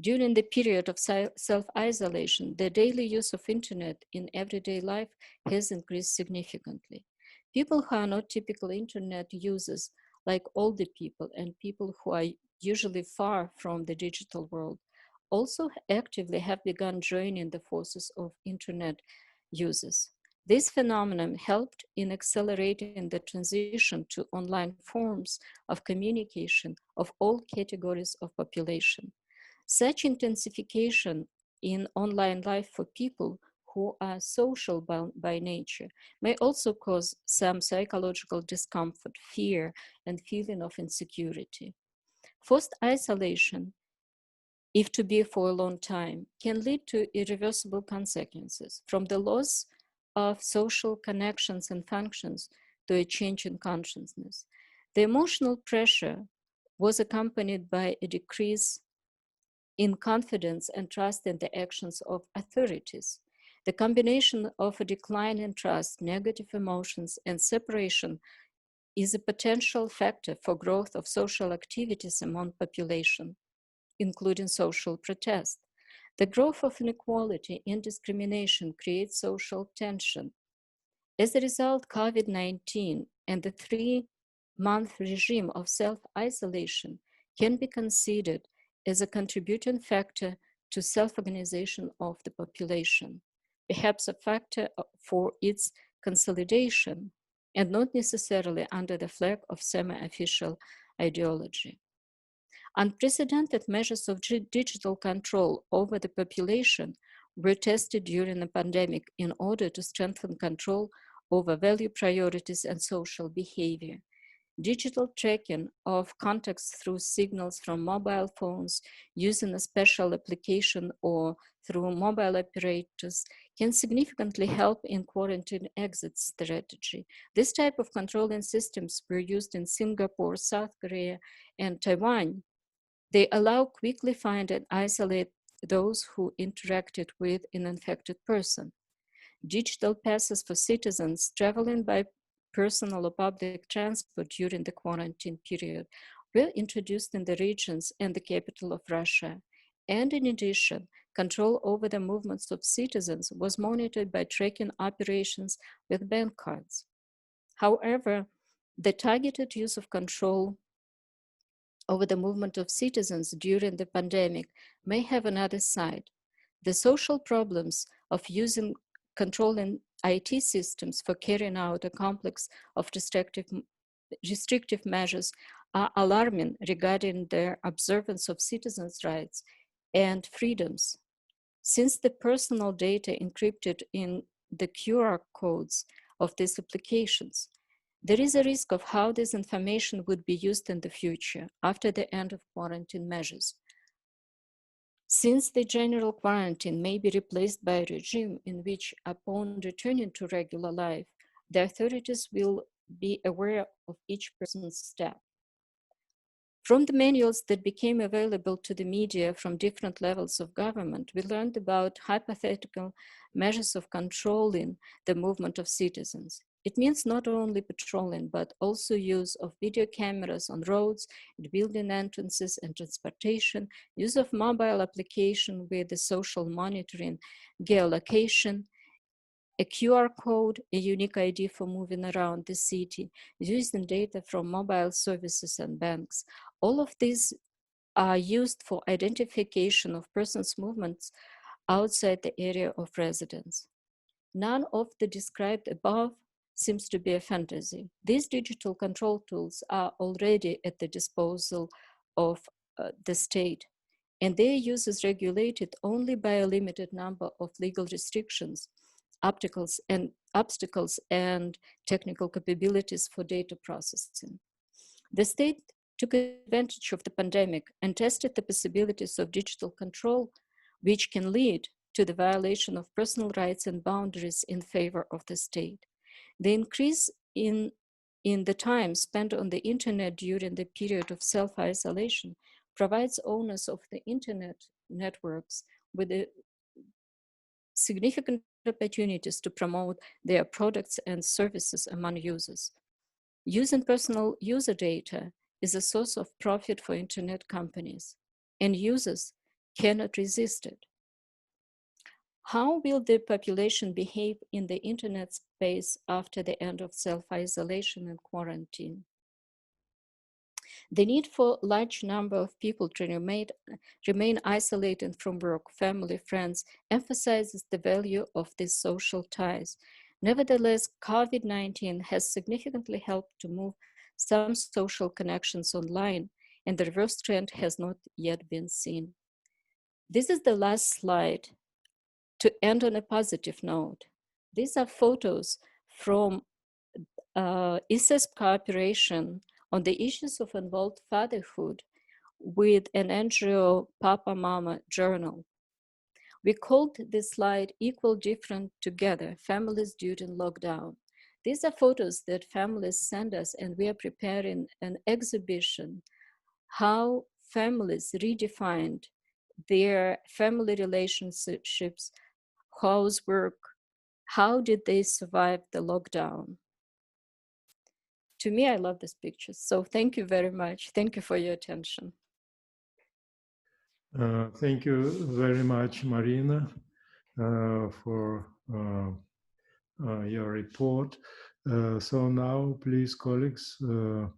Speaker 4: during the period of self-isolation, the daily use of internet in everyday life has increased significantly. People who are not typical internet users, like older people and people who are usually far from the digital world, also actively have begun joining the forces of internet users. This phenomenon helped in accelerating the transition to online forms of communication of all categories of population. Such intensification in online life for people who are social by nature may also cause some psychological discomfort, fear, and feeling of insecurity. Forced isolation, if to be for a long time, can lead to irreversible consequences, from the loss of social connections and functions to a change in consciousness. The emotional pressure was accompanied by a decrease in confidence and trust in the actions of authorities. The combination of a decline in trust, negative emotions, and separation is a potential factor for growth of social activities among population, including social protest. The growth of inequality and discrimination creates social tension. As a result, COVID-19 and the 3-month regime of self-isolation can be considered as a contributing factor to self-organization of the population, perhaps a factor for its consolidation, and not necessarily under the flag of semi-official ideology. Unprecedented measures of digital control over the population were tested during the pandemic in order to strengthen control over value priorities and social behavior. Digital tracking of contacts through signals from mobile phones using a special application or through mobile operators can significantly help in quarantine exit strategy. This type of controlling systems were used in Singapore, South Korea, and Taiwan. They allow quickly find and isolate those who interacted with an infected person. Digital passes for citizens traveling by personal or public transport during the quarantine period were introduced in the regions and the capital of Russia. And in addition, control over the movements of citizens was monitored by tracking operations with bank cards. However, the targeted use of control over the movement of citizens during the pandemic may have another side. The social problems of using controlling IT systems for carrying out a complex of restrictive measures are alarming regarding their observance of citizens' rights and freedoms. Since the personal data encrypted in the QR codes of these applications, there is a risk of how this information would be used in the future after the end of quarantine measures. Since the general quarantine may be replaced by a regime in which, upon returning to regular life, the authorities will be aware of each person's step. From the manuals that became available to the media from different levels of government, we learned about hypothetical measures of controlling the movement of citizens. It means not only patrolling, but also use of video cameras on roads, at building entrances and transportation, use of mobile application with the social monitoring, geolocation, a QR code, a unique ID for moving around the city, using data from mobile services and banks. All of these are used for identification of persons' movements outside the area of residence. None of the described above seems to be a fantasy. These digital control tools are already at the disposal of the state, and their use is regulated only by a limited number of legal restrictions, obstacles and technical capabilities for data processing. The state took advantage of the pandemic and tested the possibilities of digital control, which can lead to the violation of personal rights and boundaries in favor of the state. The increase in the time spent on the internet during the period of self-isolation provides owners of the internet networks with a significant opportunities to promote their products and services among users. Using personal user data is a source of profit for internet companies, and users cannot resist it. How will the population behave in the internet space after the end of self-isolation and quarantine? The need for a large number of people to remain isolated from work, family, friends emphasizes the value of these social ties. Nevertheless, COVID-19 has significantly helped to move some social connections online, and the reverse trend has not yet been seen. This is the last slide to end on a positive note. These are photos from ISESP cooperation on the issues of involved fatherhood with an NGO Papa Mama Journal. We called this slide Equal Different Together, Families During Lockdown. These are photos that families send us, and we are preparing an exhibition, how families redefined their family relationships, housework, how did they survive the lockdown? To me, I love these pictures. So thank you very much. Thank you for your attention.
Speaker 1: Thank you very much, Marina, for your report. So now, please, colleagues, you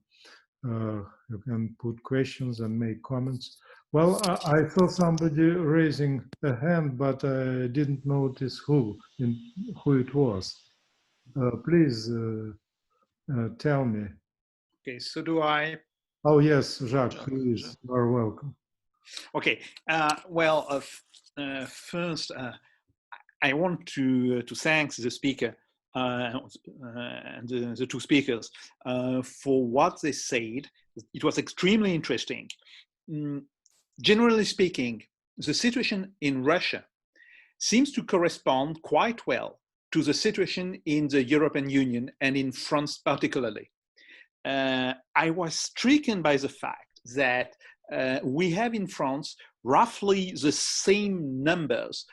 Speaker 1: can put questions and make comments. Well, I saw somebody raising a hand, but I didn't notice who it was. Please tell me.
Speaker 7: Okay, so do I.
Speaker 1: Oh, yes, Jacques, please, you are welcome.
Speaker 7: Okay, first, I want to thank the speaker and the two speakers for what they said. It was extremely interesting. Generally speaking, the situation in Russia seems to correspond quite well to the situation in the European Union and in France particularly. I was stricken by the fact that we have in France roughly the same numbers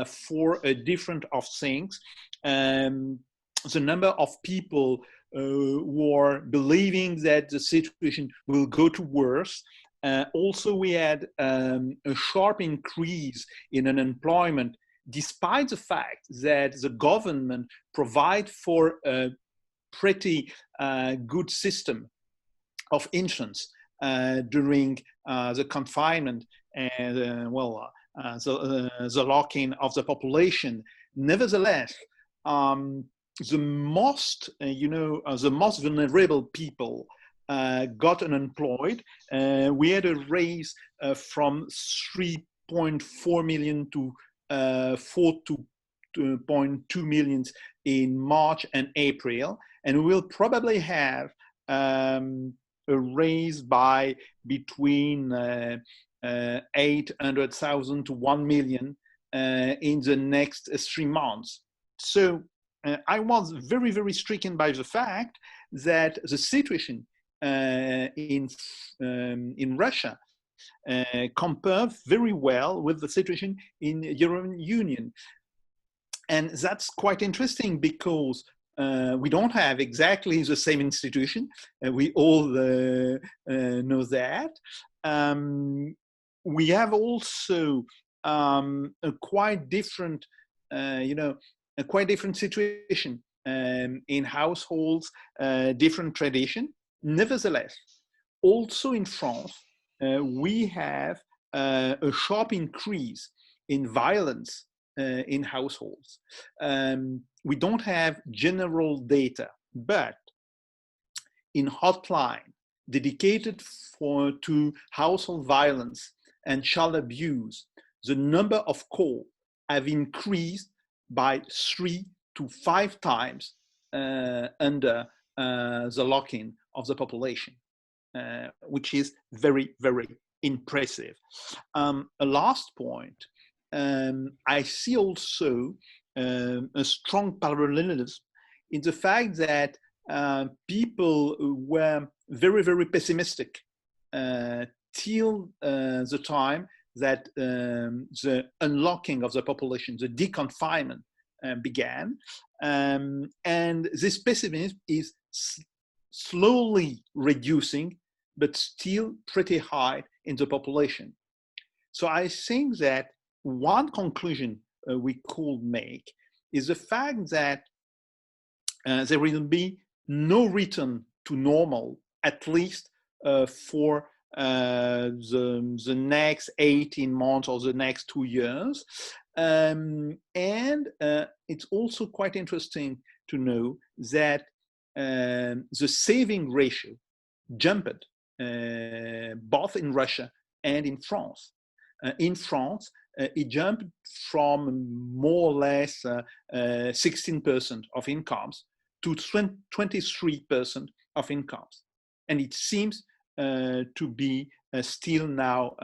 Speaker 7: for a different of things. The number of people who are believing that the situation will go to worse. Also, we had a sharp increase in unemployment, despite the fact that the government provide for a pretty good system of insurance during the confinement and the lock-in of the population. Nevertheless, the most vulnerable people got unemployed. We had a raise from 3.4 million to 4.2 million in March and April, and we will probably have a raise by between 800,000 to 1 million in the next 3 months. So I was very, very stricken by the fact that the situation in Russia compared very well with the situation in the European Union. And that's quite interesting because we don't have exactly the same institution. We all know that. We have also a quite different, a quite different situation in households, different tradition. Nevertheless, also in France, we have a sharp increase in violence in households. We don't have general data, but in hotline dedicated to household violence and child abuse, the number of calls have increased by 3 to 5 times under the lock-in of the population, which is very, very impressive. A last point, I see also a strong parallelism in the fact that people were very, very pessimistic till the time that the unlocking of the population, the deconfinement began. And this pessimism is slowly reducing, but still pretty high in the population. So I think that one conclusion we could make is the fact that there will be no return to normal, at least for the next 18 months or the next 2 years. And it's also quite interesting to know that the saving ratio jumped both in Russia and in France. In France, it jumped from more or less 16% of incomes to 23% of incomes. And it seems to be still now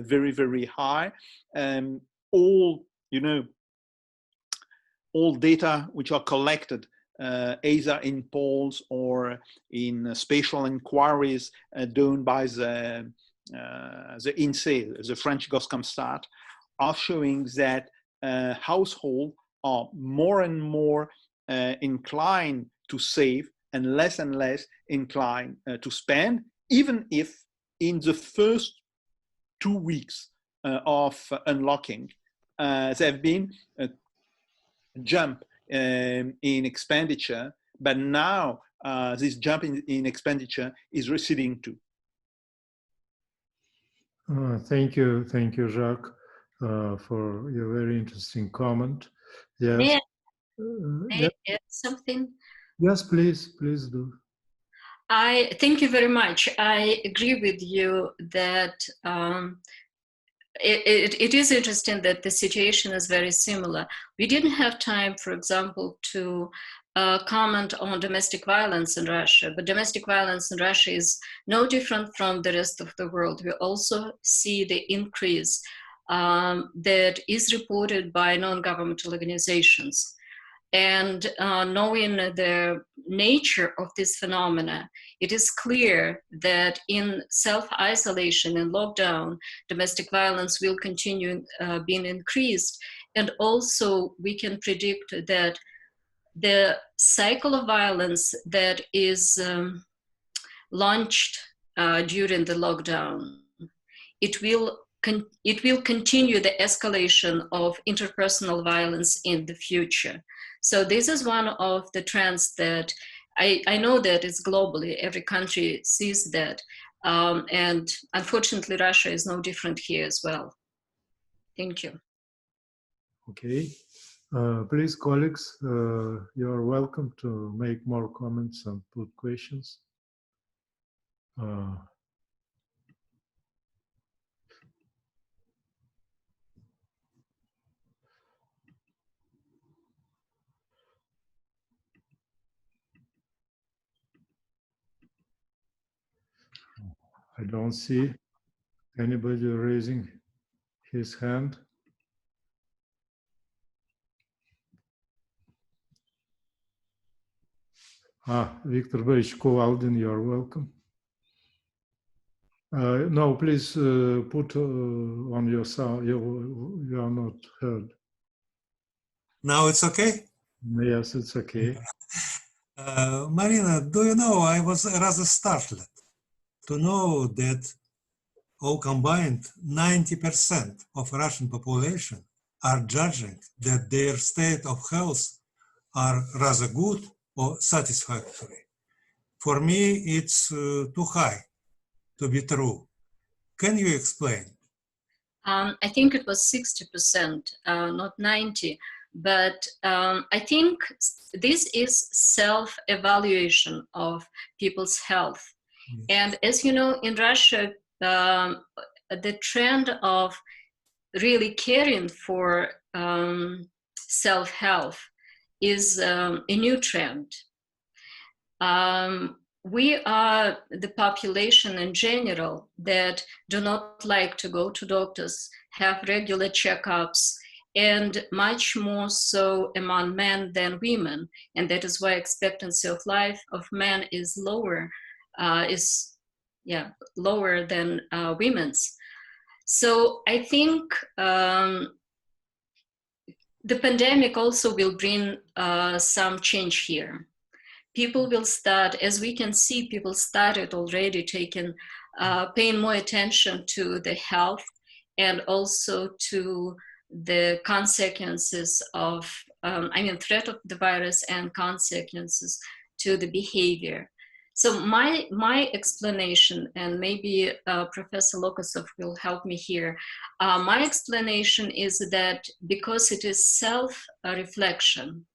Speaker 7: very, very high. All data which are collected either in polls or in spatial inquiries done by the INSEE, the French Goscomstat, are showing that households are more and more inclined to save and less inclined to spend, even if in the first 2 weeks of unlocking, there have been a jump in expenditure, but now this jump in expenditure is receding too.
Speaker 1: Thank you, Jacques, for your very interesting comment. Yes.
Speaker 4: May I add something?
Speaker 1: Yes, please do.
Speaker 4: I thank you very much. I agree with you that it is interesting that the situation is very similar. We didn't have time, for example, to comment on domestic violence in Russia, but domestic violence in Russia is no different from the rest of the world. We also see the increase that is reported by non-governmental organizations. And knowing the nature of this phenomena, it is clear that in self-isolation and lockdown, domestic violence will continue being increased. And also we can predict that the cycle of violence that is launched during the lockdown, it will continue the escalation of interpersonal violence in the future. So this is one of the trends that I know that it's globally, every country sees that. And unfortunately, Russia is no different here as well. Thank you.
Speaker 1: Okay. Please, colleagues, you are welcome to make more comments and put questions. I don't see anybody raising his hand. Victor Boris Kovaldin, you are welcome. No, please put on your sound. You are not heard.
Speaker 11: Now it's okay?
Speaker 1: Yes, it's okay.
Speaker 11: Marina, do you know, I was rather startled to know that all combined 90% of Russian population are judging that their state of health are rather good or satisfactory. For me, it's too high to be true. Can you explain?
Speaker 4: I think it was 60%, not 90%. But I think this is self-evaluation of people's health. And as you know, in Russia, the trend of really caring for self-health is a new trend. We are the population in general that do not like to go to doctors, have regular checkups, and much more so among men than women. And that is why expectancy of life of men is lower, lower than women's. So I think the pandemic also will bring some change here. People will start, as we can see, people started already paying more attention to the health and also to the consequences of, threat of the virus and consequences to the behavior. So my explanation, and maybe Professor Lokosov will help me here. My explanation is that because it is self-reflection,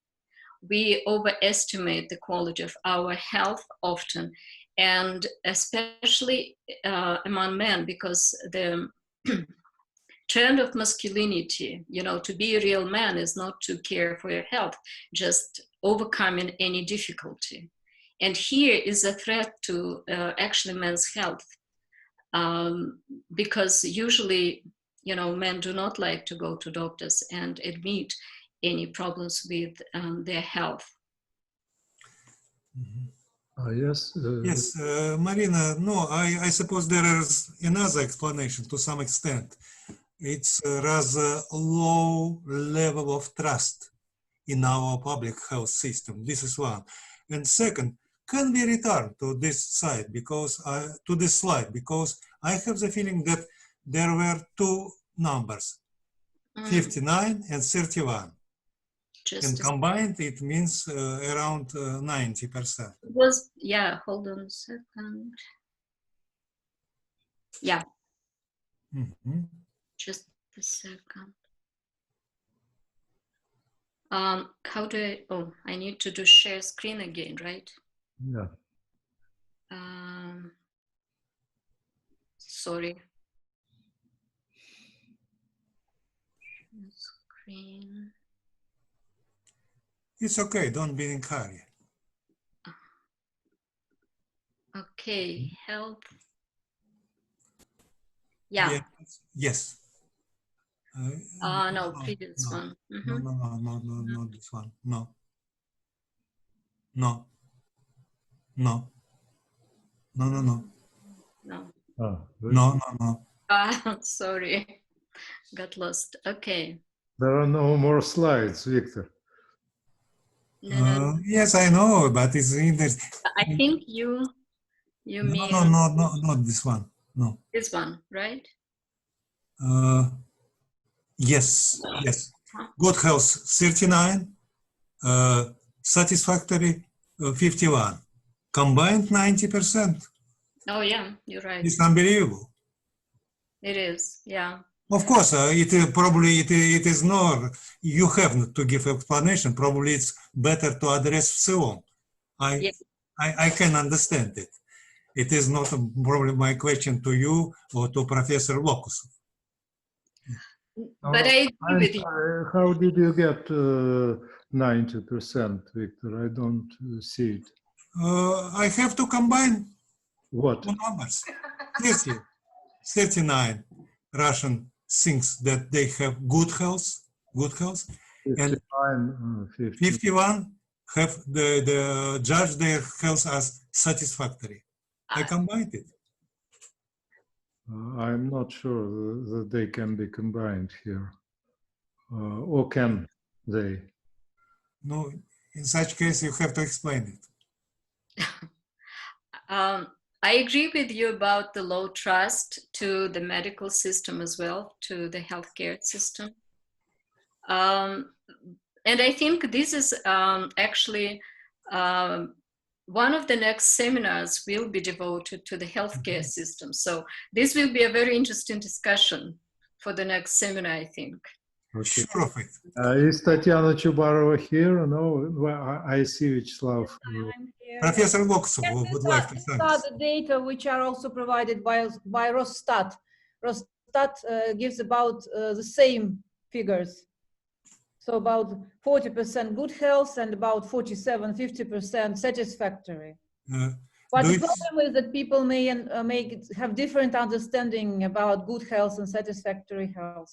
Speaker 4: we overestimate the quality of our health often, and especially among men, because the trend of masculinity, you know, to be a real man is not to care for your health, just overcoming any difficulty. And here is a threat to actually men's health, because usually, you know, men do not like to go to doctors and admit any problems with their health.
Speaker 1: Yes.
Speaker 11: Yes, Marina, no, I suppose there is another explanation to some extent. It's a rather low level of trust in our public health system. This is one. And second, can we return to this slide because I have the feeling that there were two numbers, 59 and 31. And combined, it means around 90%.
Speaker 4: It was, yeah, hold on a second. Yeah. Just a second. How do I, oh, I need to do share screen again, right?
Speaker 1: Yeah.
Speaker 4: Sorry. Screen.
Speaker 11: It's okay, don't be in a hurry.
Speaker 4: Okay, health. Yeah.
Speaker 11: Yes.
Speaker 4: No, previous one.
Speaker 11: No, this one. No. No. No. No, no, no.
Speaker 4: No.
Speaker 11: No.
Speaker 4: Sorry, got lost. Okay.
Speaker 1: There are no more slides, Victor.
Speaker 4: No.
Speaker 11: Yes, I know, but it's interesting.
Speaker 4: I think you mean
Speaker 11: No, not this one. No.
Speaker 4: This one, right?
Speaker 11: Yes. Good health 39, satisfactory 51, combined 90%.
Speaker 4: Oh yeah, you're right.
Speaker 11: It's unbelievable.
Speaker 4: It is, yeah.
Speaker 11: Of course, it is not. You have to give explanation. Probably it's better to address Psilon. I can understand it. It is not probably my question to you or to Professor Lokosov.
Speaker 4: But I agree with you.
Speaker 1: How did you get 90%, Victor? I don't see it.
Speaker 11: I have to combine
Speaker 1: what
Speaker 11: two numbers. 39 Russian thinks that they have good health, and 51 have the judge their health as satisfactory. I combined it.
Speaker 1: I'm not sure that they can be combined here. Or can they?
Speaker 11: No, in such case, you have to explain it.
Speaker 4: I agree with you about the low trust to the medical system as well, to the healthcare system. And I think this is actually one of the next seminars will be devoted to the healthcare system. So this will be a very interesting discussion for the next seminar, I think.
Speaker 1: Okay. Is Tatiana Chubarova here? No, well, I see Vyacheslav.
Speaker 11: Professor Lokosov would like to
Speaker 12: thank you. The data which are also provided by Rosstat. Rosstat gives about the same figures. So about 40% good health and about 47–50% satisfactory. But the problem is that people may have different understanding about good health and satisfactory health.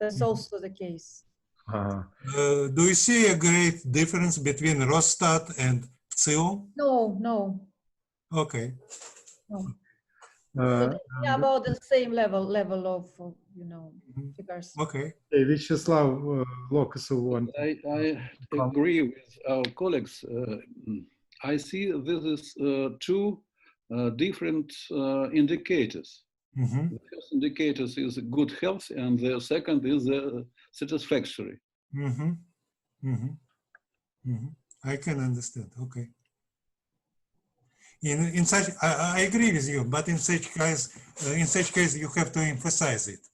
Speaker 12: That's also the case.
Speaker 11: Do you see a great difference between Rosstat and Psilon?
Speaker 12: No.
Speaker 11: Okay.
Speaker 12: No. So yeah, about the same level of figures.
Speaker 11: Okay.
Speaker 1: Hey, Vyacheslav Lokosov.
Speaker 3: I agree with our colleagues. I see this is two different indicators. The first indicator is good health, and the second is satisfactory.
Speaker 11: I can understand. Okay. In such, I agree with you, but in such case, you have to emphasize it,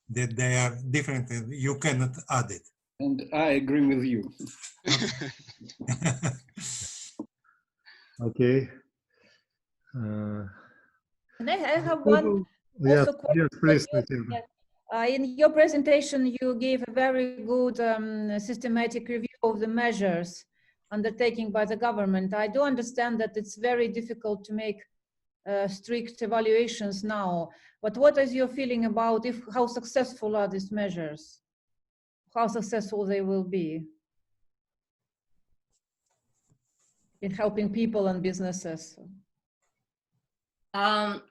Speaker 11: that they are different and you cannot add it.
Speaker 3: And I agree with you.
Speaker 1: Okay.
Speaker 12: And I have one
Speaker 1: yes,
Speaker 12: question.
Speaker 1: yes, please, Tatiana.
Speaker 12: In your presentation, you gave a very good systematic review of the measures undertaken by the government. I do understand that it's very difficult to make strict evaluations now, but what is your feeling about how successful are these measures? How successful they will be in helping people and businesses?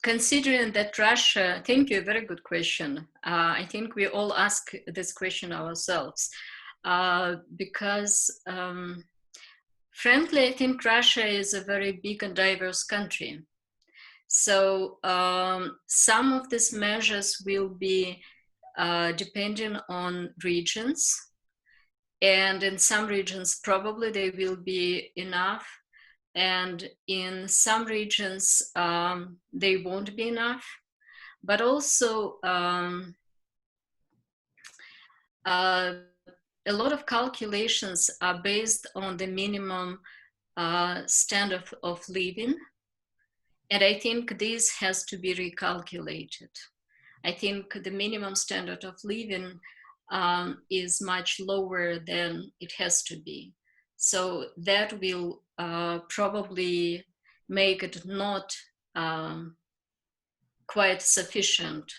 Speaker 4: Considering that Russia, thank you, very good question. I think we all ask this question ourselves because frankly, I think Russia is a very big and diverse country. So some of these measures will be depending on regions, and in some regions probably they will be enough, and in some regions they won't be enough. But also a lot of calculations are based on the minimum standard of living, and I think this has to be recalculated. I think the minimum standard of living is much lower than it has to be. So that will probably make it not quite sufficient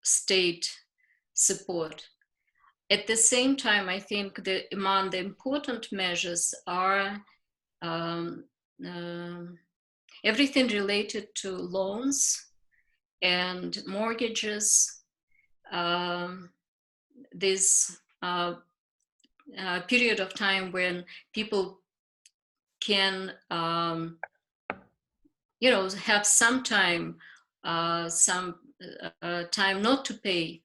Speaker 4: state support. At the same time, I think that among the important measures are everything related to loans and mortgages. This period of time when people can, have some time, time not to pay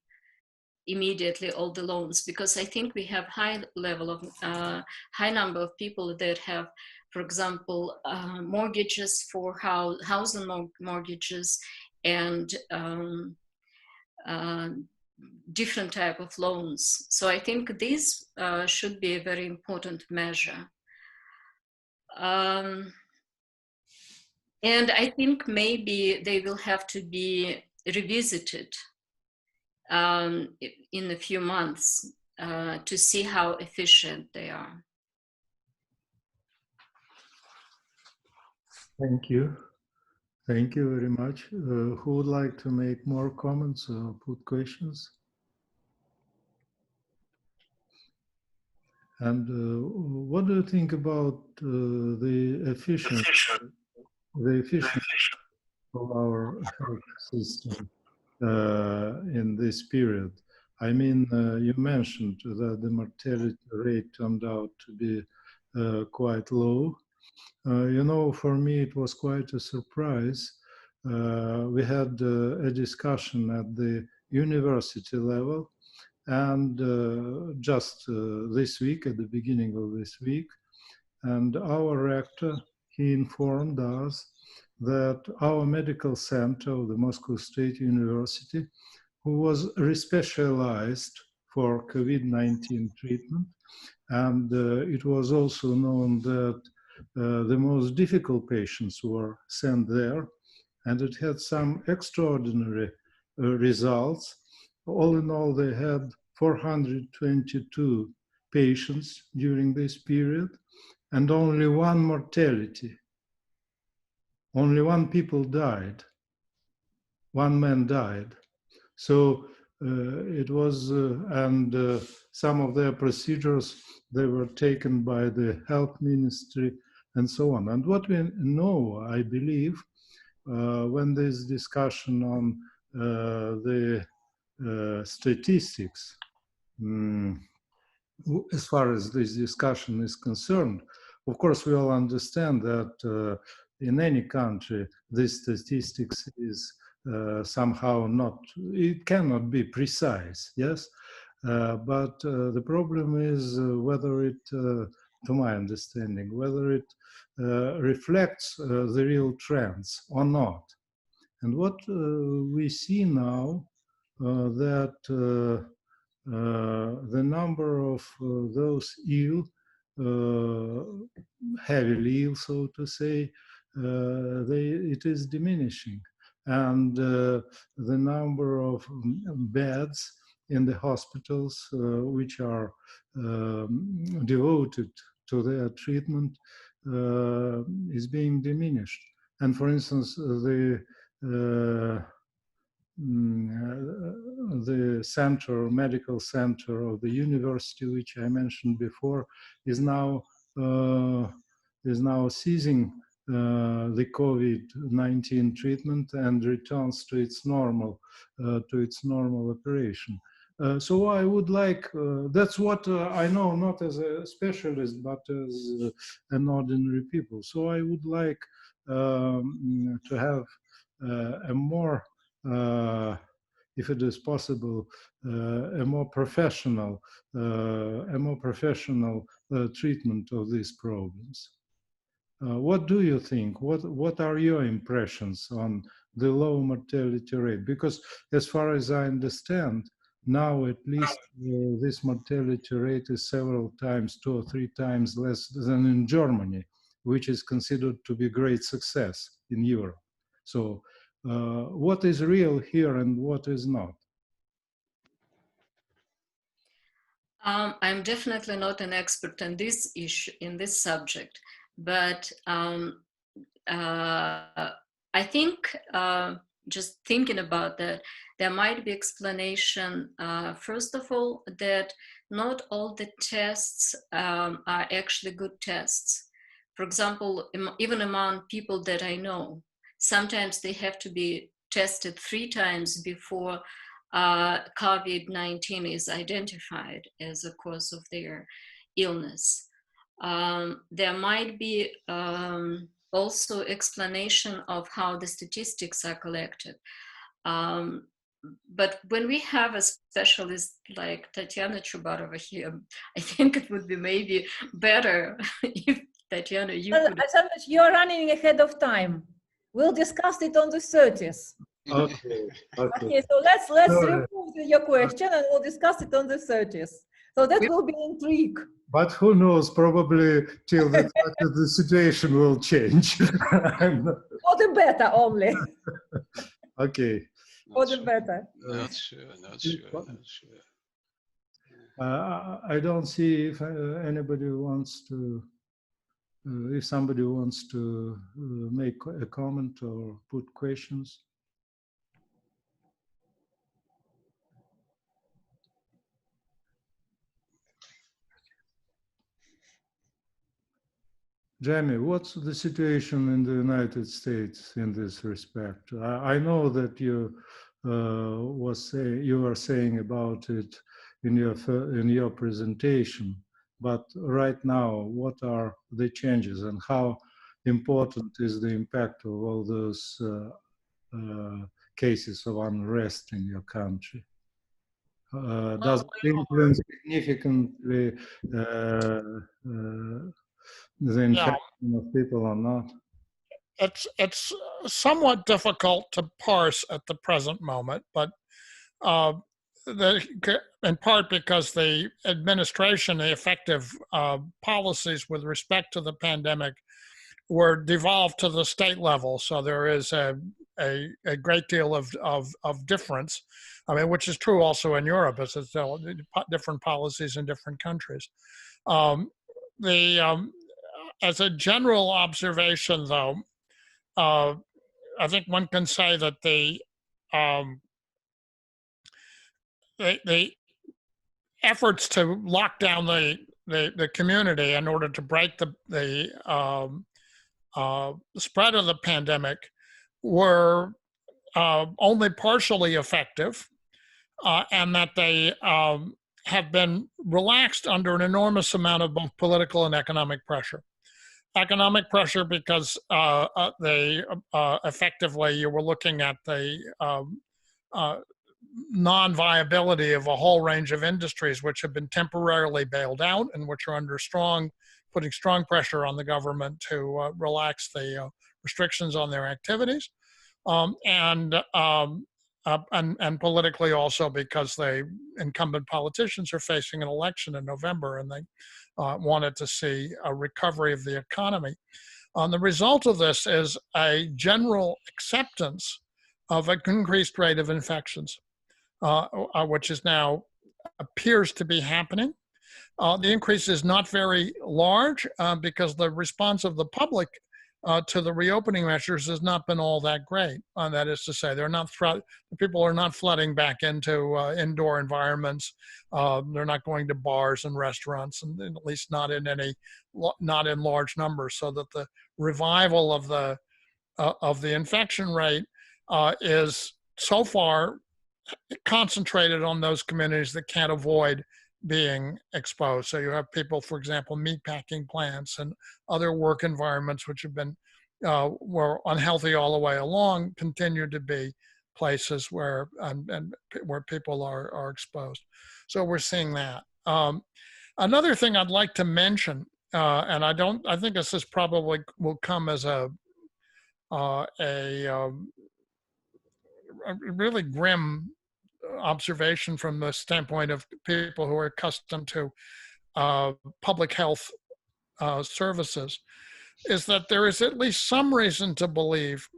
Speaker 4: immediately all the loans, because I think we have high number of people that have, for example, mortgages for housing mortgages and different type of loans. So I think this should be a very important measure. And I think maybe they will have to be revisited in a few months to see how efficient they are.
Speaker 1: Thank you. Thank you very much. Who would like to make more comments or put questions? And what do you think about the efficiency of our health system in this period? I mean, you mentioned that the mortality rate turned out to be quite low. For me, it was quite a surprise. We had a discussion at the university level, and just this week, at the beginning of this week, and our rector, he informed us that our medical center of the Moscow State University, who was respecialized for COVID-19 treatment, and it was also known that the most difficult patients were sent there, and it had some extraordinary results. All in all, they had 422 patients during this period, and only one mortality. Only one people died. One man died. So it was, and some of their procedures, they were taken by the health ministry and so on. And what we know, I believe, when there's discussion on the statistics, as far as this discussion is concerned, of course, we all understand that in any country, this statistics is somehow not, it cannot be precise, yes? But the problem is whether it to my understanding, whether it reflects the real trends or not. And what we see now, that the number of those ill, heavily ill, so to say, it is diminishing. And the number of beds in the hospitals which are devoted to their treatment is being diminished. And for instance, the medical center of the university, which I mentioned before, is now ceasing the COVID-19 treatment and returns to its normal operation. So I would like, that's what I know, not as a specialist, but as an ordinary people. So I would like to have a more, if it is possible, a more professional treatment of these problems. What do you think? What are your impressions on the low mortality rate? Because as far as I understand, now at least this mortality rate is several times, 2 or 3 times less than in Germany, which is considered to be great success in Europe. So what is real here and what is not?
Speaker 4: I'm definitely not an expert in this issue, in this subject, but I think just thinking about that, there might be explanation, first of all, that not all the tests are actually good tests. For example, even among people that I know, sometimes they have to be tested 3 times before COVID-19 is identified as a cause of their illness. There might be also explanation of how the statistics are collected. But when we have a specialist like Tatiana Chubarova here, I think it would be maybe better if Tatiana, you could...
Speaker 12: You're running ahead of time. We'll discuss it on the 30th.
Speaker 1: Okay.
Speaker 12: So let's remove your question and we'll discuss it on the 30th. So that will be intrigue.
Speaker 1: But who knows, probably till the time the situation will change.
Speaker 12: For the better only.
Speaker 1: Okay.
Speaker 12: For the better.
Speaker 2: Not sure.
Speaker 1: I don't see if anybody wants to, if somebody wants to make a comment or put questions. Jamie, what's the situation in the United States in this respect? I know that you were saying about it in your presentation, but right now, what are the changes and how important is the impact of all those cases of unrest in your country? Does it influence significantly the infection of people or not?
Speaker 9: It's somewhat difficult to parse at the present moment, but in part because the administration, the effective policies with respect to the pandemic were devolved to the state level. So there is a great deal of difference. I mean, which is true also in Europe, as it's different policies in different countries. As a general observation, though, I think one can say that the efforts to lock down the community in order to break the spread of the pandemic were only partially effective, and that they have been relaxed under an enormous amount of both political and economic pressure. Economic pressure because effectively you were looking at the non-viability of a whole range of industries which have been temporarily bailed out and which are under strong putting strong pressure on the government to relax the restrictions on their activities, and politically also because the incumbent politicians are facing an election in November, and they wanted to see a recovery of the economy. The result of this is a general acceptance of an increased rate of infections, which is now appears to be happening. The increase is not very large because the response of the public to the reopening measures has not been all that great. That is to say, people are not flooding back into indoor environments. They're not going to bars and restaurants, and at least not in large numbers. So that the revival of the infection rate is so far concentrated on those communities that can't avoid being exposed. So you have people, for example, meatpacking plants and other work environments which have been were unhealthy all the way along, continue to be places where where people are exposed. So we're seeing that. Another thing I'd like to mention, and I think this is probably will come as a really grim observation from the standpoint of people who are accustomed to public health services, is that there is at least some reason to believe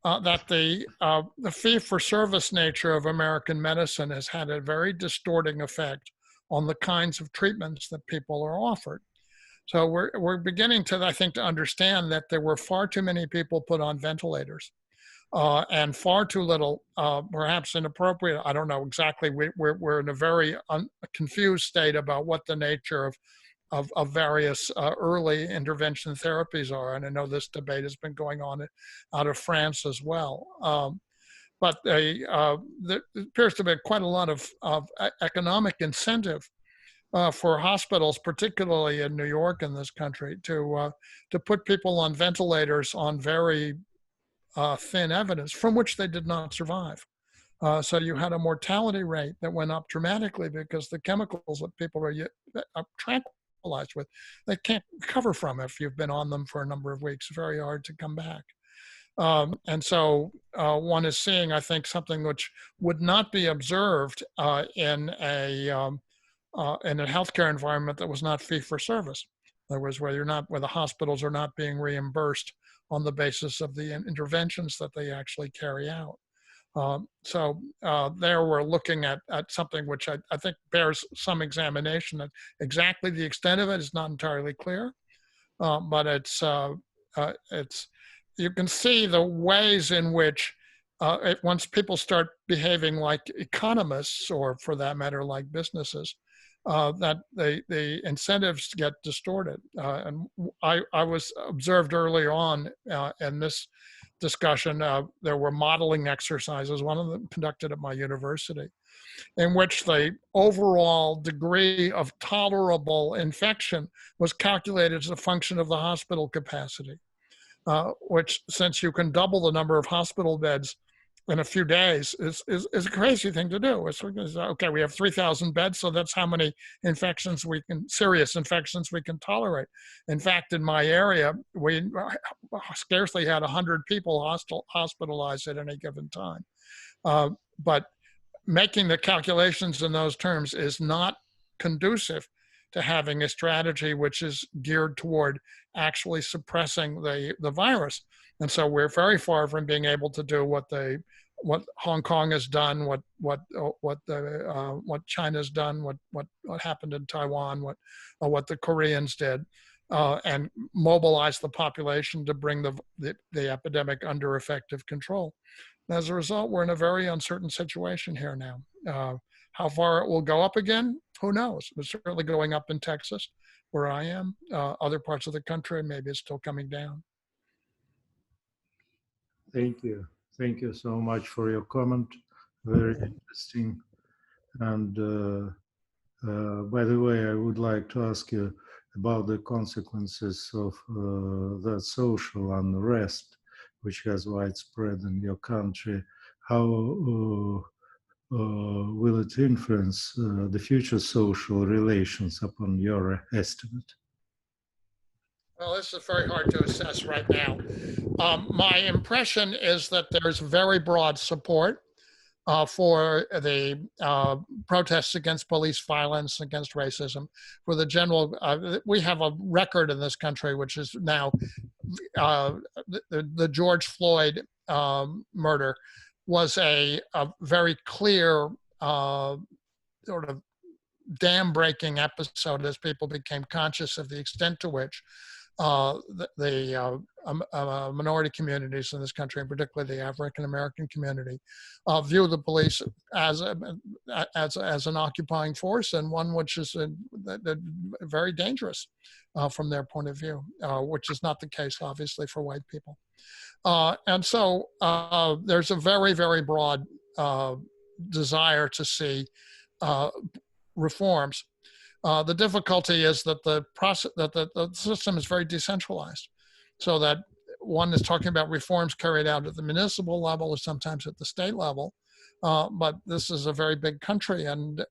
Speaker 9: that the fee-for-service nature of American medicine has had a very distorting effect on the kinds of treatments that people are offered. So we're beginning to, I think, to understand that there were far too many people put on ventilators. And far too little, perhaps inappropriate. I don't know exactly. We're in a very confused state about what the nature of various early intervention therapies are. And I know this debate has been going on out of France as well. But there appears to be quite a lot of economic incentive for hospitals, particularly in New York in this country, to put people on ventilators on very thin evidence from which they did not survive. So you had a mortality rate that went up dramatically because the chemicals that people are tranquilized with, they can't recover from if you've been on them for a number of weeks. Very hard to come back. And so one is seeing, I think, something which would not be observed in a healthcare environment that was not fee-for-service. In other words, where the hospitals are not being reimbursed on the basis of the interventions that they actually carry out. So there we're looking at something which I think bears some examination. Exactly the extent of it is not entirely clear, but it's you can see the ways in which once people start behaving like economists, or for that matter, like businesses, that the incentives get distorted. And I was observed earlier on in this discussion, there were modeling exercises, one of them conducted at my university, in which the overall degree of tolerable infection was calculated as a function of the hospital capacity, which, since you can double the number of hospital beds in a few days, is a crazy thing to do. It's okay, we have 3,000 beds, so that's how many serious infections we can tolerate. In fact, in my area, we scarcely had 100 people hospitalized at any given time. But making the calculations in those terms is not conducive to having a strategy which is geared toward actually suppressing the virus. And so we're very far from being able to do what Hong Kong has done, what China's done, what happened in Taiwan, what the Koreans did, and mobilize the population to bring the epidemic under effective control. And as a result, we're in a very uncertain situation here now. How far it will go up again, who knows? It's certainly going up in Texas, where I am. Other parts of the country, maybe it's still coming down.
Speaker 1: Thank you. Thank you so much for your comment. Very interesting. And by the way, I would like to ask you about the consequences of that social unrest, which has widespread in your country. How will it influence the future social relations upon your estimate?
Speaker 9: Well, this is very hard to assess right now. My impression is that there's very broad support for the protests against police violence, against racism. For the general, we have a record in this country, which is now the George Floyd murder was a very clear sort of dam-breaking episode as people became conscious of the extent to which the minority communities in this country, and particularly the African American community, view the police as an occupying force, and one which is very dangerous from their point of view, which is not the case, obviously, for white people. And so there's a very, very broad desire to see reforms. The difficulty is that the system is very decentralized, so that one is talking about reforms carried out at the municipal level or sometimes at the state level, but this is a very big country, and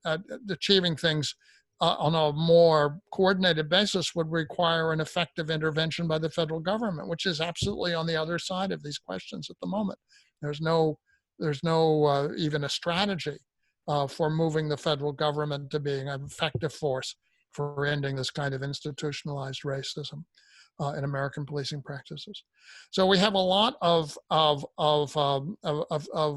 Speaker 9: achieving things on a more coordinated basis would require an effective intervention by the federal government, which is absolutely on the other side of these questions at the moment. There's no even a strategy for moving the federal government to being an effective force for ending this kind of institutionalized racism in American policing practices. So we have a lot of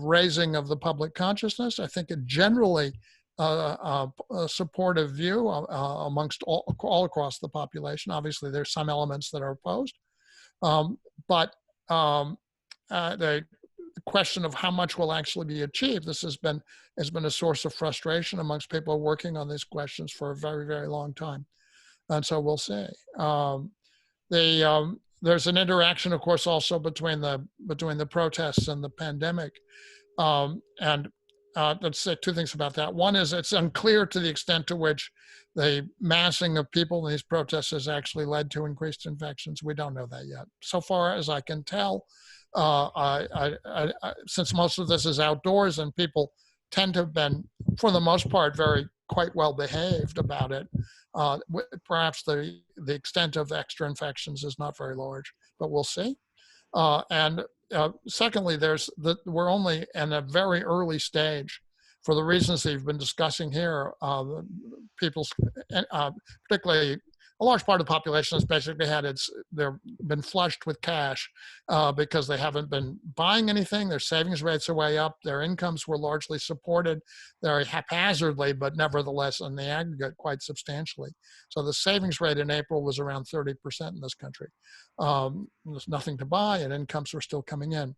Speaker 9: raising of the public consciousness. I think it generally a supportive view amongst all across the population. Obviously, there's some elements that are opposed, but the question of how much will actually be achieved, this has been a source of frustration amongst people working on these questions for a very, very long time, and so we'll see. There's an interaction, of course, also between the protests and the pandemic, and let's say two things about that. One is it's unclear to the extent to which the massing of people in these protests has actually led to increased infections. We don't know that yet. So far as I can tell, since most of this is outdoors and people tend to have been, for the most part, quite well behaved about it, perhaps the extent of extra infections is not very large, but we'll see. Secondly, we're only in a very early stage for the reasons that you've been discussing here. People's, particularly a large part of the population has basically they've been flushed with cash because they haven't been buying anything. Their savings rates are way up. Their incomes were largely supported very haphazardly, but nevertheless in the aggregate quite substantially. So the savings rate in April was around 30% in this country. There's nothing to buy and incomes were still coming in.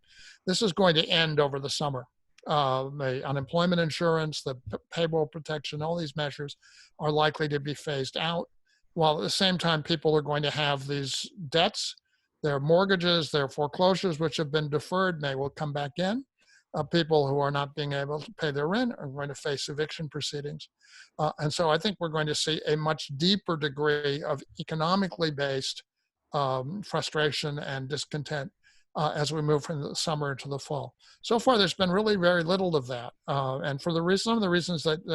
Speaker 9: This is going to end over the summer. The unemployment insurance, the payroll protection, all these measures are likely to be phased out, while at the same time people are going to have these debts, their mortgages, their foreclosures, which have been deferred, will come back in. People who are not being able to pay their rent are going to face eviction proceedings. And so I think we're going to see a much deeper degree of economically based frustration and discontent as we move from the summer to the fall. So far, there's been really very little of that. And for some of the reasons that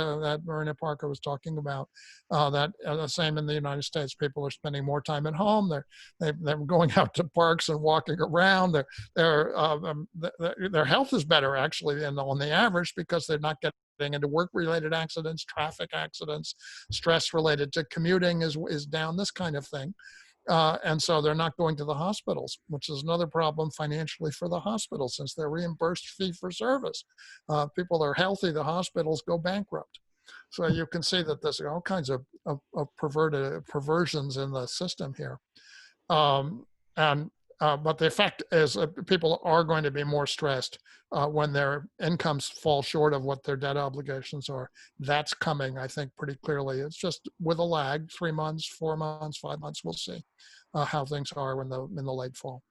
Speaker 9: Marina Parker was talking about, the same in the United States, people are spending more time at home. They're going out to parks and walking around. Their health is better, actually, on the average, because they're not getting into work-related accidents, traffic accidents, stress related to commuting is down, this kind of thing. And so they're not going to the hospitals, which is another problem financially for the hospitals, since they're reimbursed fee for service. People are healthy, the hospitals go bankrupt. So you can see that there's all kinds of perversions in the system here. But the effect is people are going to be more stressed when their incomes fall short of what their debt obligations are. That's coming, I think, pretty clearly. It's just with a lag, 3 months, 4 months, 5 months. We'll see how things are in the late fall.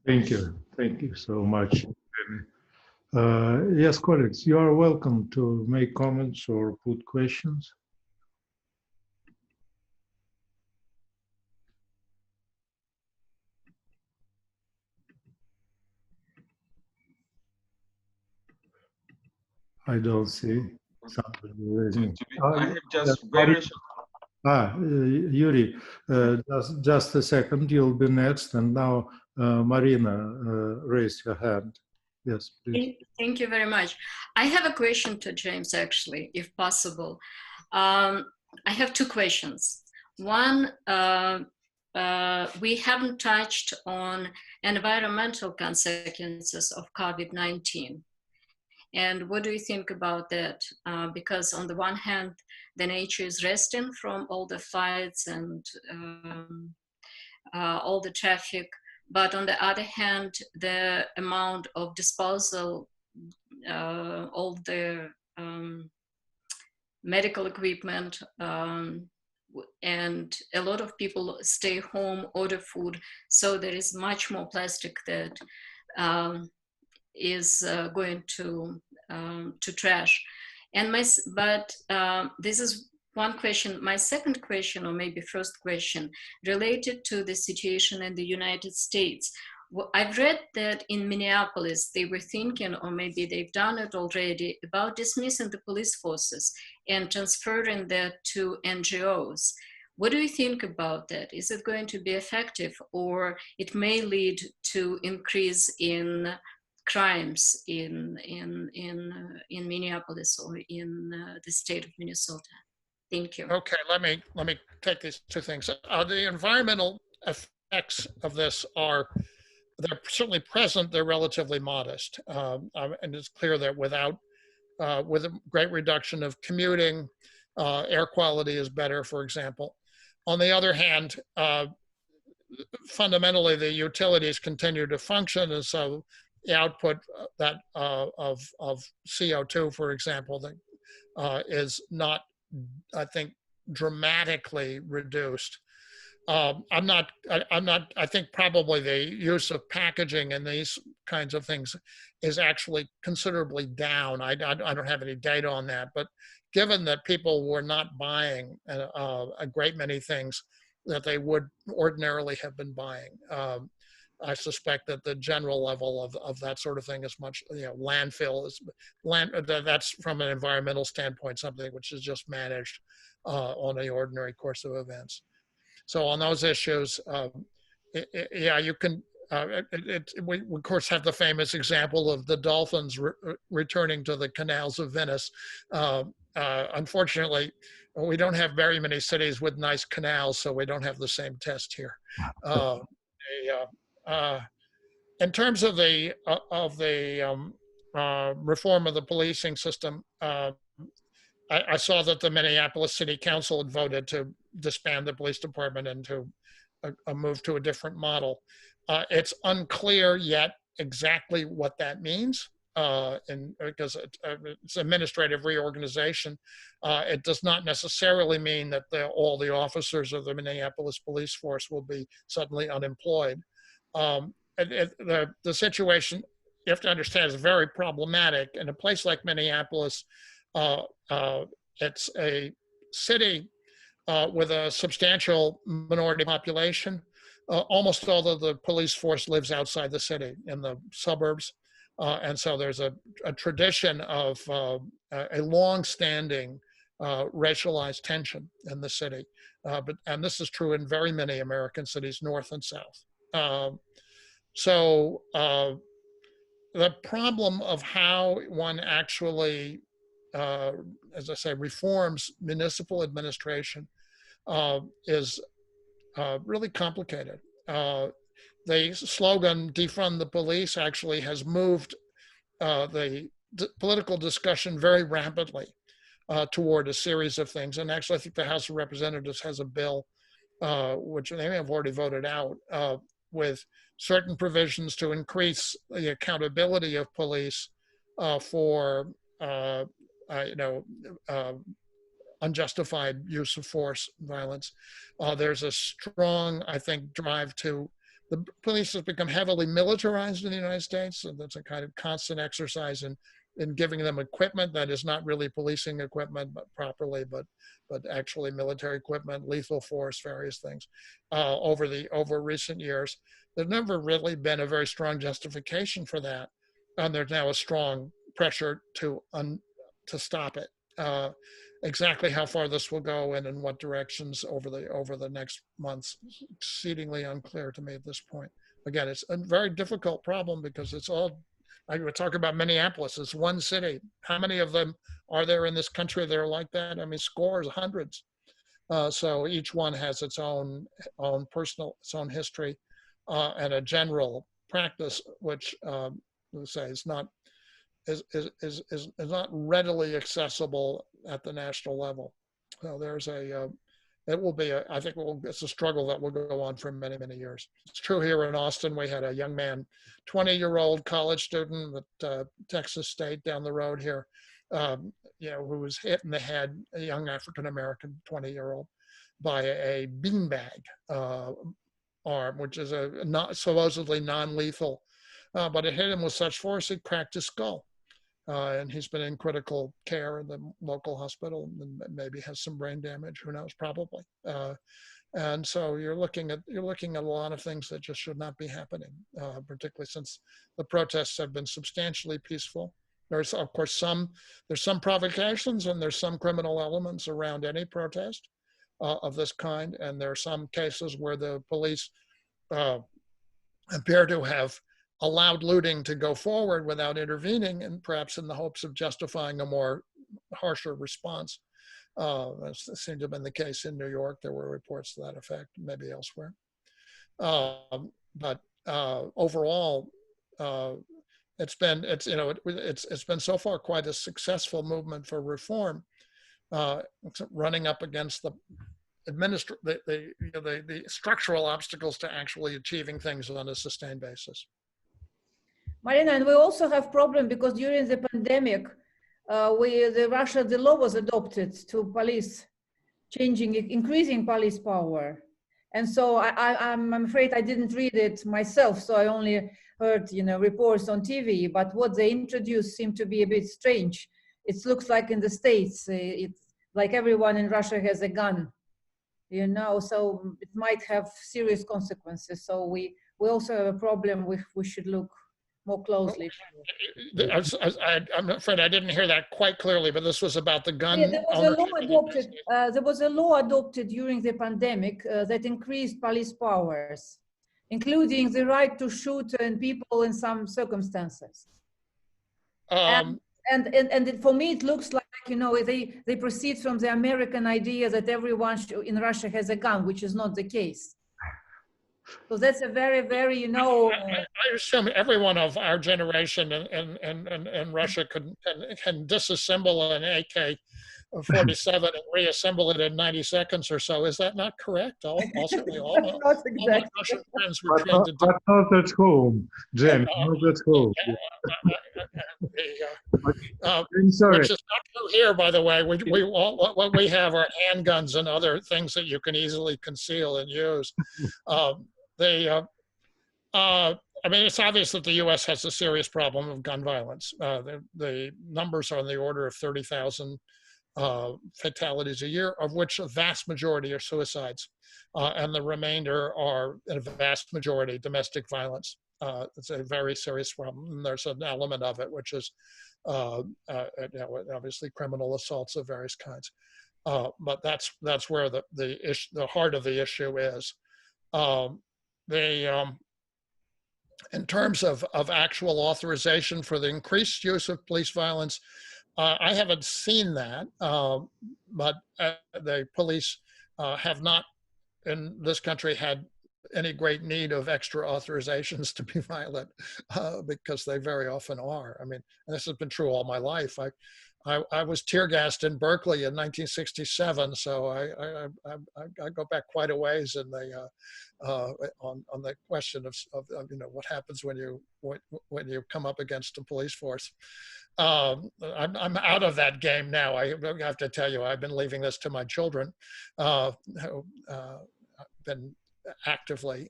Speaker 1: Thank you so much. Yes, colleagues, you are welcome to make comments or put questions. I don't see somebody raising.
Speaker 13: I have just very short
Speaker 1: Yuri, just a second, you'll be next. And now Marina raised her hand. Yes, please.
Speaker 4: Thank you very much. I have a question to James, actually, if possible. I have two questions. One, we haven't touched on environmental consequences of COVID-19. And what do you think about that? Because on the one hand, the nature is resting from all the fights and all the traffic. But on the other hand, the amount of disposal, all the medical equipment, and a lot of people stay home, order food. So there is much more plastic that is going to trash. And this is one question. My second question, or maybe first question, related to the situation in the United States. I've read that in Minneapolis, they were thinking, or maybe they've done it already, about dismissing the police forces and transferring that to NGOs. What do you think about that? Is it going to be effective, or it may lead to increase in crimes in Minneapolis or in the state of Minnesota? Thank you.
Speaker 9: Okay, let me take these two things. The environmental effects of this they're certainly present. They're relatively modest, and it's clear that with a great reduction of commuting, air quality is better, for example. On the other hand, fundamentally, the utilities continue to function, and so the output of CO2, for example, that is not, I think, dramatically reduced. I think probably the use of packaging and these kinds of things is actually considerably down. I don't have any data on that, but given that people were not buying a great many things that they would ordinarily have been buying, I suspect that the general level of that sort of thing is much, landfill is, that's from an environmental standpoint, something which is just managed on the ordinary course of events. So on those issues, you can, we of course have the famous example of the dolphins returning to the canals of Venice. Unfortunately, we don't have very many cities with nice canals, so we don't have the same test here. In terms of the reform of the policing system, I saw that the Minneapolis City Council had voted to disband the police department and to move to a different model. It's unclear yet exactly what that means, because it's administrative reorganization. It does not necessarily mean that all the officers of the Minneapolis police force will be suddenly unemployed. The situation, you have to understand, is very problematic. In a place like Minneapolis, it's a city with a substantial minority population. Almost all of the police force lives outside the city in the suburbs. And so there's a tradition of a long-standing racialized tension in the city. And this is true in very many American cities, north and south. So the problem of how one actually, as I say, reforms municipal administration is really complicated. The slogan, defund the police, actually has moved the political discussion very rapidly toward a series of things. And actually, I think the House of Representatives has a bill, which they may have already voted out, with certain provisions to increase the accountability of police for unjustified use of force, violence. There's a strong, I think, drive to, the police has become heavily militarized in the United States, and that's a kind of constant exercise in giving them equipment that is not really policing equipment, but properly, but actually military equipment, lethal force, various things. Over recent years, there's never really been a very strong justification for that, and there's now a strong pressure to stop it. exactly how far this will go and in what directions over the next months, exceedingly unclear to me at this point. Again, it's a very difficult problem because it's all, I would talk about Minneapolis, it's one city. How many of them are there in this country that are like that? I mean, scores, hundreds. So each one has its own personal, its own history and a general practice, which let's say is not readily accessible at the national level. So there's it will be, I think it's a struggle that will go on for many, many years. It's true here in Austin, we had a young man, 20-year-old college student at Texas State down the road here, who was hit in the head, a young African-American 20-year-old, by a beanbag arm, which is supposedly non-lethal, but it hit him with such force it cracked his skull. And he's been in critical care in the local hospital and maybe has some brain damage, who knows, probably. And so you're looking at a lot of things that just should not be happening, particularly since the protests have been substantially peaceful. There's of course there's some provocations and there's some criminal elements around any protest of this kind. And there are some cases where the police appear to have allowed looting to go forward without intervening, and perhaps in the hopes of justifying a more harsher response. That seemed to have been the case in New York. There were reports to that effect, maybe elsewhere. But overall, it's been so far quite a successful movement for reform, running up against the structural obstacles to actually achieving things on a sustained basis.
Speaker 12: Marina, and we also have problem because during the pandemic, the law was adopted to police, increasing police power. And so I'm afraid I didn't read it myself, so I only heard reports on TV, but what they introduced seemed to be a bit strange. It looks like in the States, it's like everyone in Russia has a gun, so it might have serious consequences. So we also have a problem we should look more closely.
Speaker 9: I'm afraid I didn't hear that quite clearly, but this was about the gun.
Speaker 12: Yeah, there was a law adopted during the pandemic that increased police powers, including the right to shoot people in some circumstances. And for me, it looks like they proceed from the American idea that everyone in Russia has a gun, which is not the case. So that's a very, very,
Speaker 9: I assume everyone of our generation in Russia can disassemble an AK-47 and reassemble it in 90 seconds or so. Is that not correct? Certainly all my Russian friends were trained to do.
Speaker 1: But not at home, James, not at home. I'm sorry.
Speaker 9: Which is not true here, by the way. What we have are handguns and other things that you can easily conceal and use. I mean, it's obvious that the U.S. has a serious problem of gun violence. The numbers are on the order of 30,000 fatalities a year, of which a vast majority are suicides, and the remainder are, in a vast majority, domestic violence. It's a very serious problem. And there's an element of it which is obviously criminal assaults of various kinds. But that's where the heart of the issue is. In terms of actual authorization for the increased use of police violence, I haven't seen that, but the police have not in this country had any great need of extra authorizations to be violent, because they very often are. I mean, and this has been true all my life. I was tear gassed in Berkeley in 1967, so I go back quite a ways in the on the question of what happens when you come up against a police force. I'm out of that game now. I have to tell you, I've been leaving this to my children, who been actively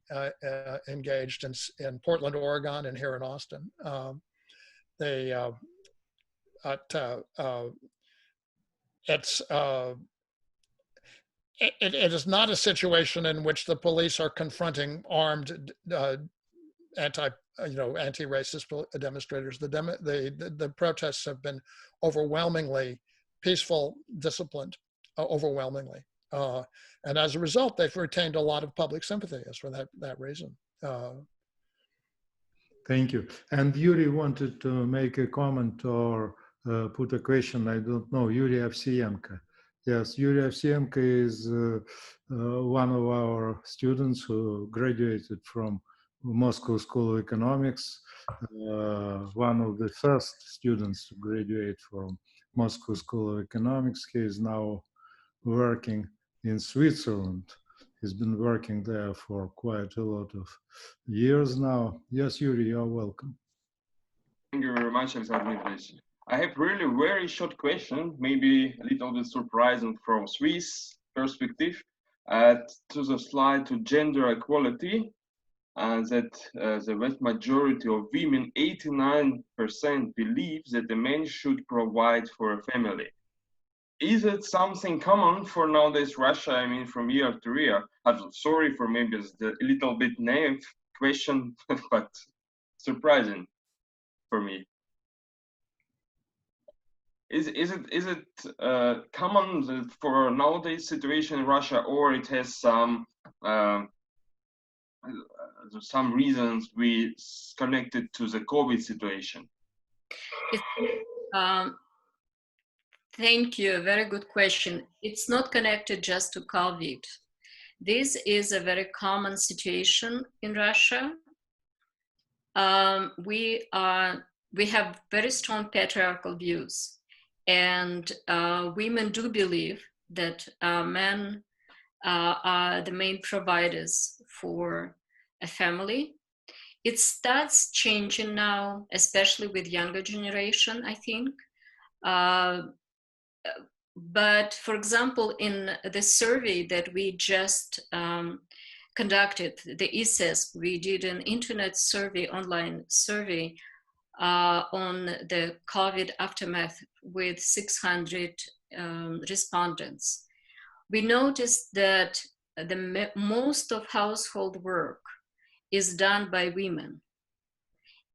Speaker 9: engaged in Portland, Oregon, and here in Austin. It is not a situation in which the police are confronting armed anti-racist demonstrators. The protests have been overwhelmingly peaceful, disciplined, overwhelmingly. And as a result, they've retained a lot of public sympathy as for that reason.
Speaker 1: Thank you. And Yuri wanted to make a comment or put a question. I don't know. Yuri Avsienko. Yes, Yuri Avsienko is one of our students who graduated from Moscow School of Economics, one of the first students to graduate from Moscow School of Economics. He is now working in Switzerland. He's been working there for quite a lot of years now. Yes, Yuri, you're welcome.
Speaker 13: Thank you very much, Alexander Dmitrievich. I have really very short question, maybe a little bit surprising from Swiss perspective, to the slide to gender equality, that the vast majority of women, 89%, believe that the man should provide for a family. Is it something common for nowadays Russia? I mean, from year to year. I'm sorry for maybe a little bit naive question, but surprising for me. Is it common for nowadays situation in Russia, or it has some reasons we connected to the COVID situation?
Speaker 4: Thank you. Very good question. It's not connected just to COVID. This is a very common situation in Russia. We have very strong patriarchal views, and women do believe that men are the main providers for a family. It starts changing now, especially with younger generation, I think. But for example, in the survey that we just conducted, the ISES, we did an internet survey, online survey on the COVID aftermath with 600 respondents. We noticed that most of household work is done by women.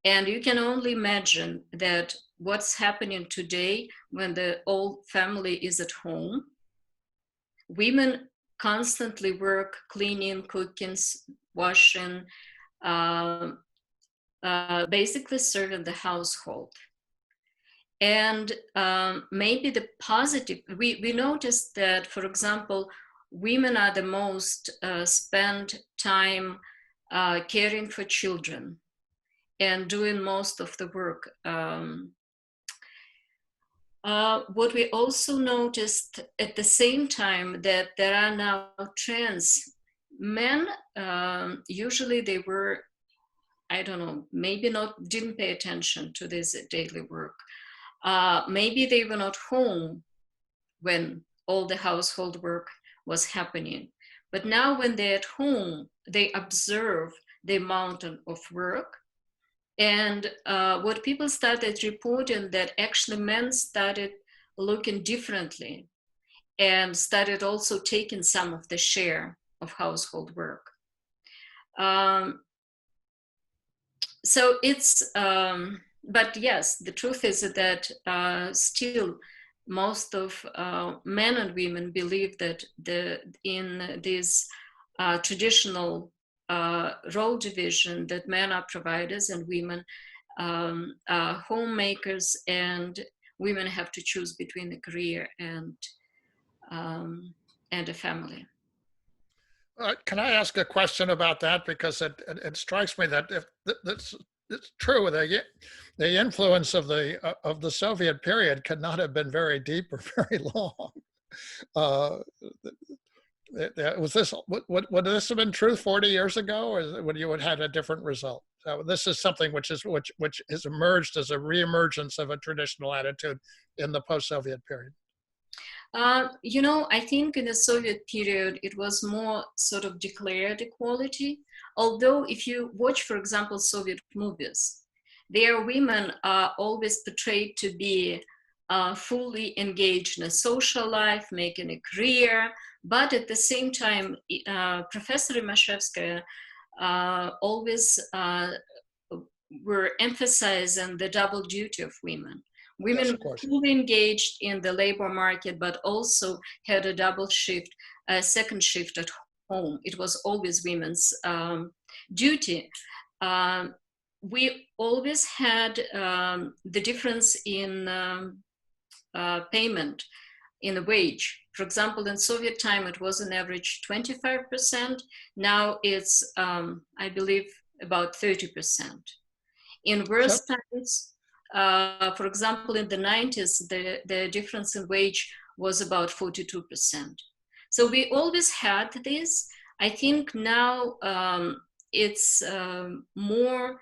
Speaker 4: And you can only imagine that what's happening today when the whole family is at home. Women constantly work cleaning, cooking, washing, basically serving the household. And maybe the positive, we noticed that, for example, women are the most spend time caring for children and doing most of the work. What we also noticed at the same time that there are now trends. Men, usually they were, I don't know, maybe didn't pay attention to this daily work. Maybe they were not home when all the household work was happening. But now when they're at home, they observe the amount of work. And what people started reporting that actually men started looking differently and started also taking some of the share of household work. So it's, but yes, the truth is that still most of men and women believe that in this traditional role division, that men are providers and women are homemakers, and women have to choose between a career and a family.
Speaker 9: Can I ask a question about that? Because it strikes me that if it's true, the influence of the Soviet period could not have been very deep or very long. Was this would this have been true 40 years ago, or would you have had a different result? So this is something which has emerged as a reemergence of a traditional attitude in the post-Soviet period.
Speaker 4: You know, I think in the Soviet period, it was more sort of declared equality. Although if you watch, for example, Soviet movies, their women are always portrayed to be fully engaged in a social life, making a career. But at the same time, Professor Rimashevskaya always were emphasizing the double duty of women. Women
Speaker 9: Yes, of course.
Speaker 4: fully engaged in the labor market, but also had a double shift, a second shift at home. It was always women's duty. We always had the difference in payment in the wage. For example, in Soviet time, it was an average 25%. Now it's, I believe, about 30%. In worse times, for example, in the 90s, the difference in wage was about 42%. So we always had this. I think now it's more,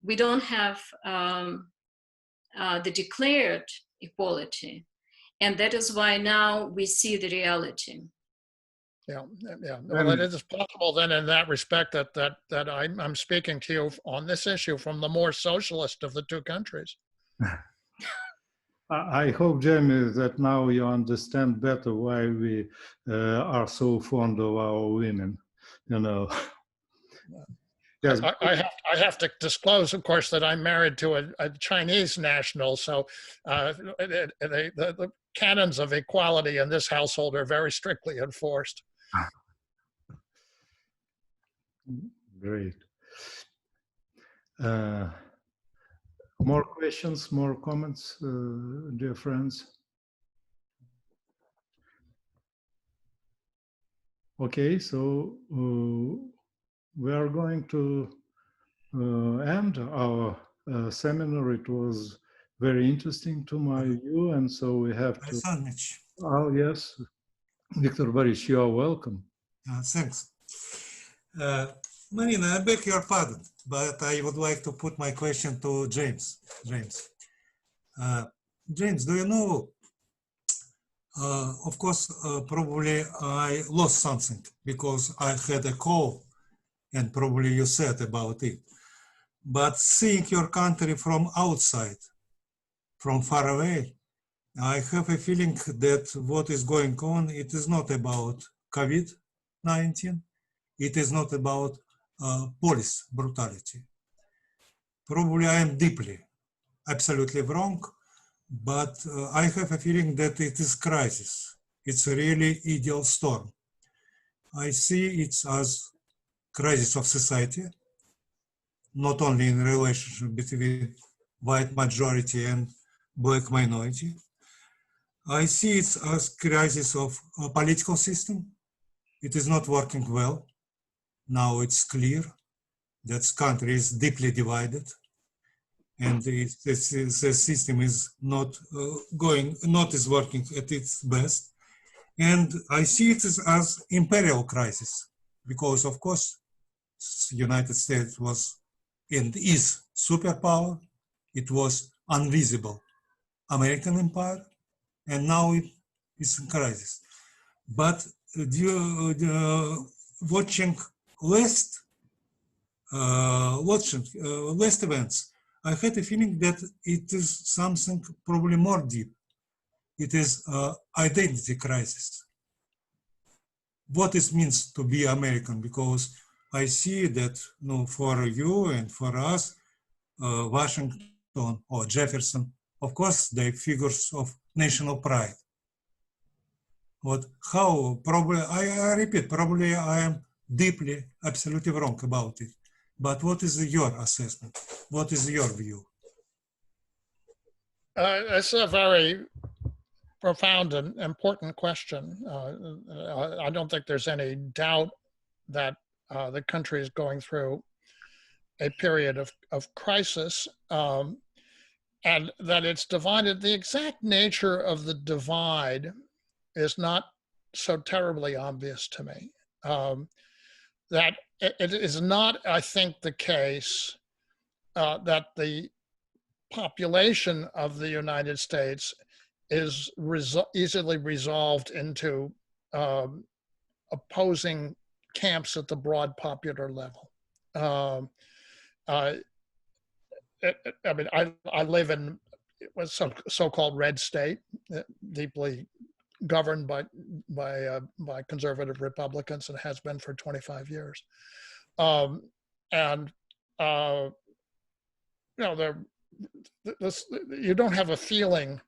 Speaker 4: we don't have the declared equality. And that is why now we see the reality.
Speaker 9: Yeah. Well, it is possible then in that respect that I'm speaking to you on this issue from the more socialist of the two countries.
Speaker 1: I hope, Jamie, that now you understand better why we are so fond of our women, you know. Yes.
Speaker 9: I have to disclose, of course, that I'm married to a Chinese national, so the canons of equality in this household are very strictly enforced.
Speaker 1: Great. More questions, more comments, dear friends? Okay, so we are going to end our seminar. It was very interesting to my view, and so we have to... Oh, yes. Victor Boris, you are welcome.
Speaker 11: Thanks. Marina, I beg your pardon, but I would like to put my question to James. James, do you know, of course, probably I lost something because I had a call and probably you said about it. But seeing your country from outside, from far away, I have a feeling that what is going on, it is not about COVID-19. It is not about police brutality. Probably I am deeply, absolutely wrong, but I have a feeling that it is crisis. It's a really ideal storm. I see it as crisis of society, not only in relationship between white majority and black minority. I see it as crisis of a political system. It is not working well. Now it's clear that the country is deeply divided and the system is not working at its best. And I see it as imperial crisis because, of course, United States was and is superpower. It was invisible American empire, and now it is in crisis. But watching last events, I had a feeling that it is something probably more deep. It is identity crisis. What it means to be American, because I see that for you and for us, Washington or Jefferson, of course, they figures of national pride. But how, probably, I repeat, probably I am deeply, absolutely wrong about it. But what is your assessment? What is your view?
Speaker 9: It's a very profound and important question. I don't think there's any doubt that the country is going through a period of crisis and that it's divided. The exact nature of the divide is not so terribly obvious to me. That it is not, I think, the case that the population of the United States is easily resolved into opposing camps at the broad popular level. I mean, I live in some so-called red state, deeply governed by conservative Republicans, and has been for 25 years. The you don't have a feeling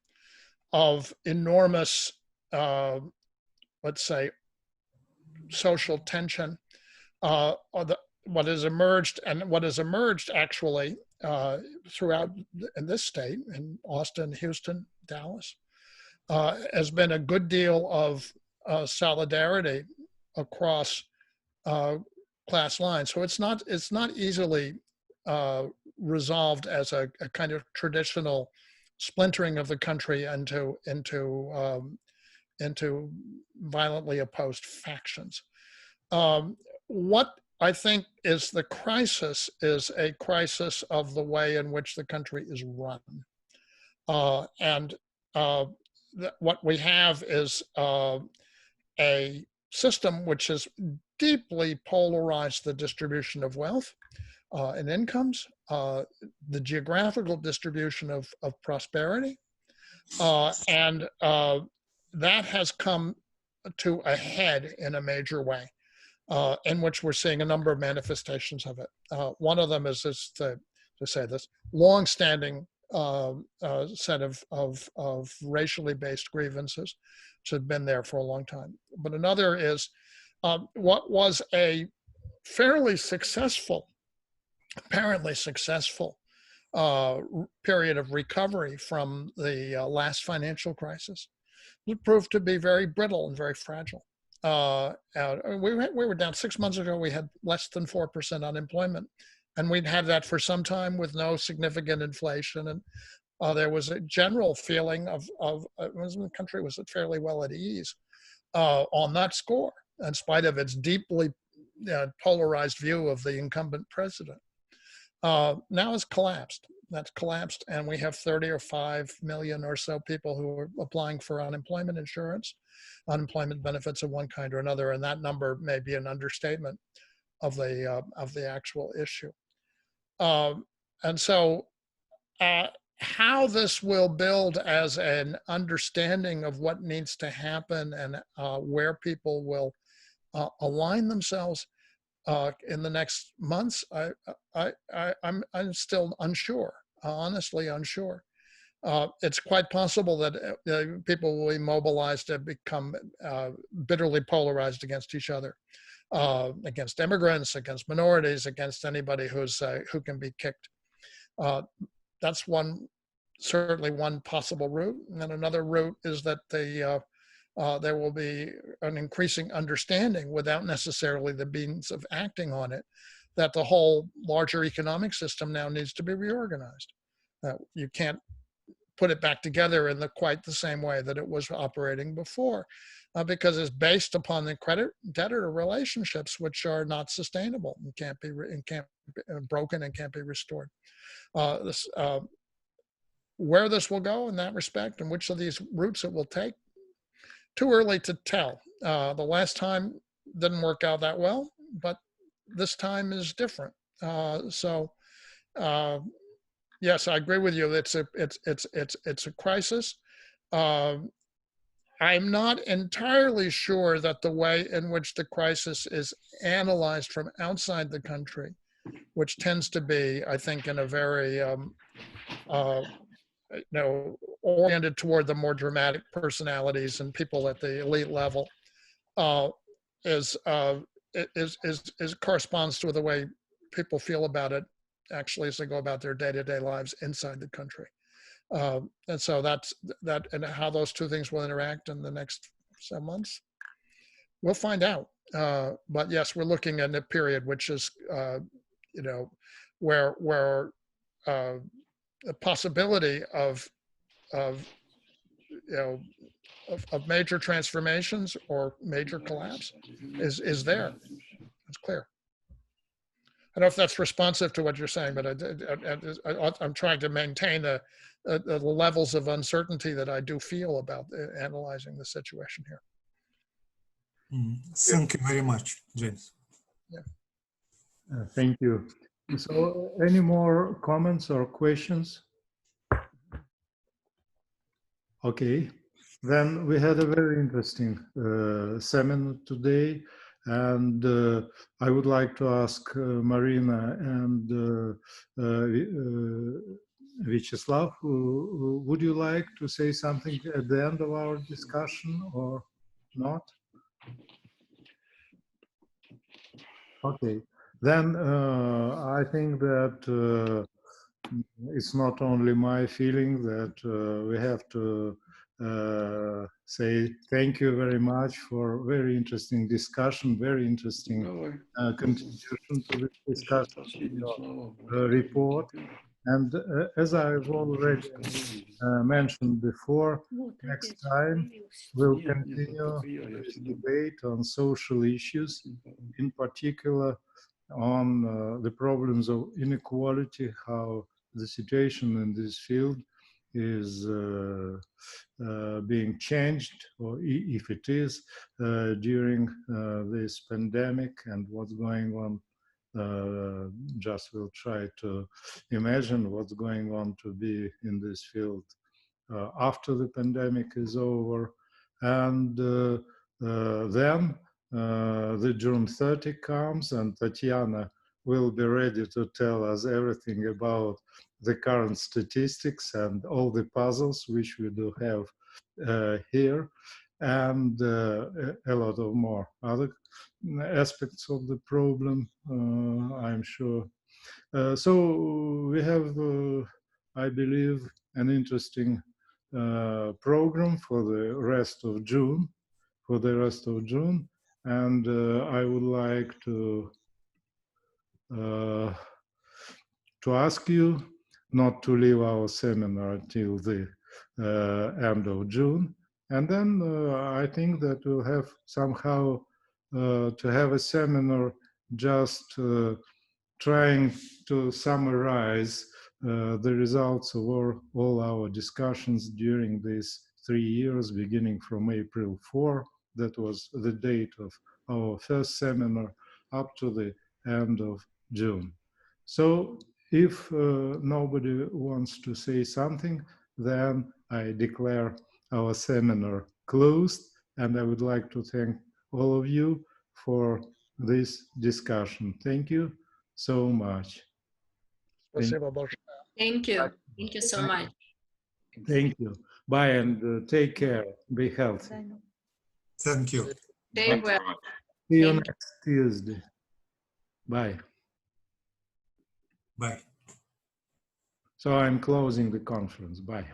Speaker 9: of enormous, let's say, social tension. What has emerged, and what has emerged actually throughout in this state, in Austin, Houston, Dallas, has been a good deal of solidarity across class lines. So it's not easily resolved as a kind of traditional splintering of the country into violently opposed factions. What I think is the crisis is a crisis of the way in which the country is run. What we have is a system which has deeply polarized the distribution of wealth and incomes, the geographical distribution of prosperity, and that has come to a head in a major way, in which we're seeing a number of manifestations of it. One of them is this, to say this, long-standing set of racially based grievances, which have been there for a long time. But another is what was a fairly successful, apparently successful period of recovery from the last financial crisis. It proved to be very brittle and very fragile. We were down 6 months ago, we had less than 4% unemployment. And we'd had that for some time with no significant inflation. And there was a general feeling of the country was fairly well at ease on that score, in spite of its deeply polarized view of the incumbent president. Now it's collapsed. That's collapsed, and we have 35 million or so people who are applying for unemployment insurance, unemployment benefits of one kind or another, and that number may be an understatement of the actual issue. And so how this will build as an understanding of what needs to happen and where people will align themselves in the next months, I'm still unsure, honestly unsure. It's quite possible that people will be mobilized to become bitterly polarized against each other, against immigrants, against minorities, against anybody who can be kicked. That's certainly one possible route. And then another route is that there will be an increasing understanding, without necessarily the means of acting on it, that the whole larger economic system now needs to be reorganized. You can't put it back together in quite the same way that it was operating before, because it's based upon the credit-debtor relationships, which are not sustainable and can't be broken and can't be restored. Where this will go in that respect and which of these routes it will take, too early to tell. The last time didn't work out that well, but this time is different. Yes, I agree with you. It's a crisis. I'm not entirely sure that the way in which the crisis is analyzed from outside the country, which tends to be, I think, in a very oriented toward the more dramatic personalities and people at the elite level, corresponds to the way people feel about it actually as they go about their day-to-day lives inside the country. And so that and how those two things will interact in the next 7 months, we'll find out. But yes, we're looking at a period which is, where the possibility of major transformations or major collapse is there. It's clear. I don't know if that's responsive to what you're saying, but I'm trying to maintain the levels of uncertainty that I do feel about analyzing the situation here.
Speaker 11: Thank you very much, James.
Speaker 1: Yeah. Thank you. So any more comments or questions? Okay, then we had a very interesting seminar today, and I would like to ask Marina and Vyacheslav, would you like to say something at the end of our discussion or not? Okay, then I think that it's not only my feeling that we have to say thank you very much for very interesting discussion, very interesting contribution to this discussion, your report. And as I've already mentioned before, next time we'll continue this debate on social issues, in particular on the problems of inequality, how the situation in this field is being changed, or if it is, during this pandemic, and what's going on. Just will try to imagine what's going on to be in this field after the pandemic is over. And then the June 30 comes, and Tatiana will be ready to tell us everything about the current statistics and all the puzzles which we do have here, and a lot of more other aspects of the problem, I'm sure. So we have, I believe, an interesting program for the rest of June, and I would like to ask you not to leave our seminar till the end of June, and then I think that we'll have somehow to have a seminar just trying to summarize the results of all our discussions during these 3 years, beginning from April 4, that was the date of our first seminar, up to the end of June. So if nobody wants to say something, then I declare our seminar closed, and I would like to thank all of you for this discussion. Thank you so much.
Speaker 9: Спасибо большое.
Speaker 14: Thank you. Thank you so much.
Speaker 1: Thank you. Bye, and take care. Be healthy.
Speaker 11: Thank you.
Speaker 14: Stay well.
Speaker 1: See you next Tuesday. Bye.
Speaker 11: Bye.
Speaker 1: So I'm closing the conference. Bye.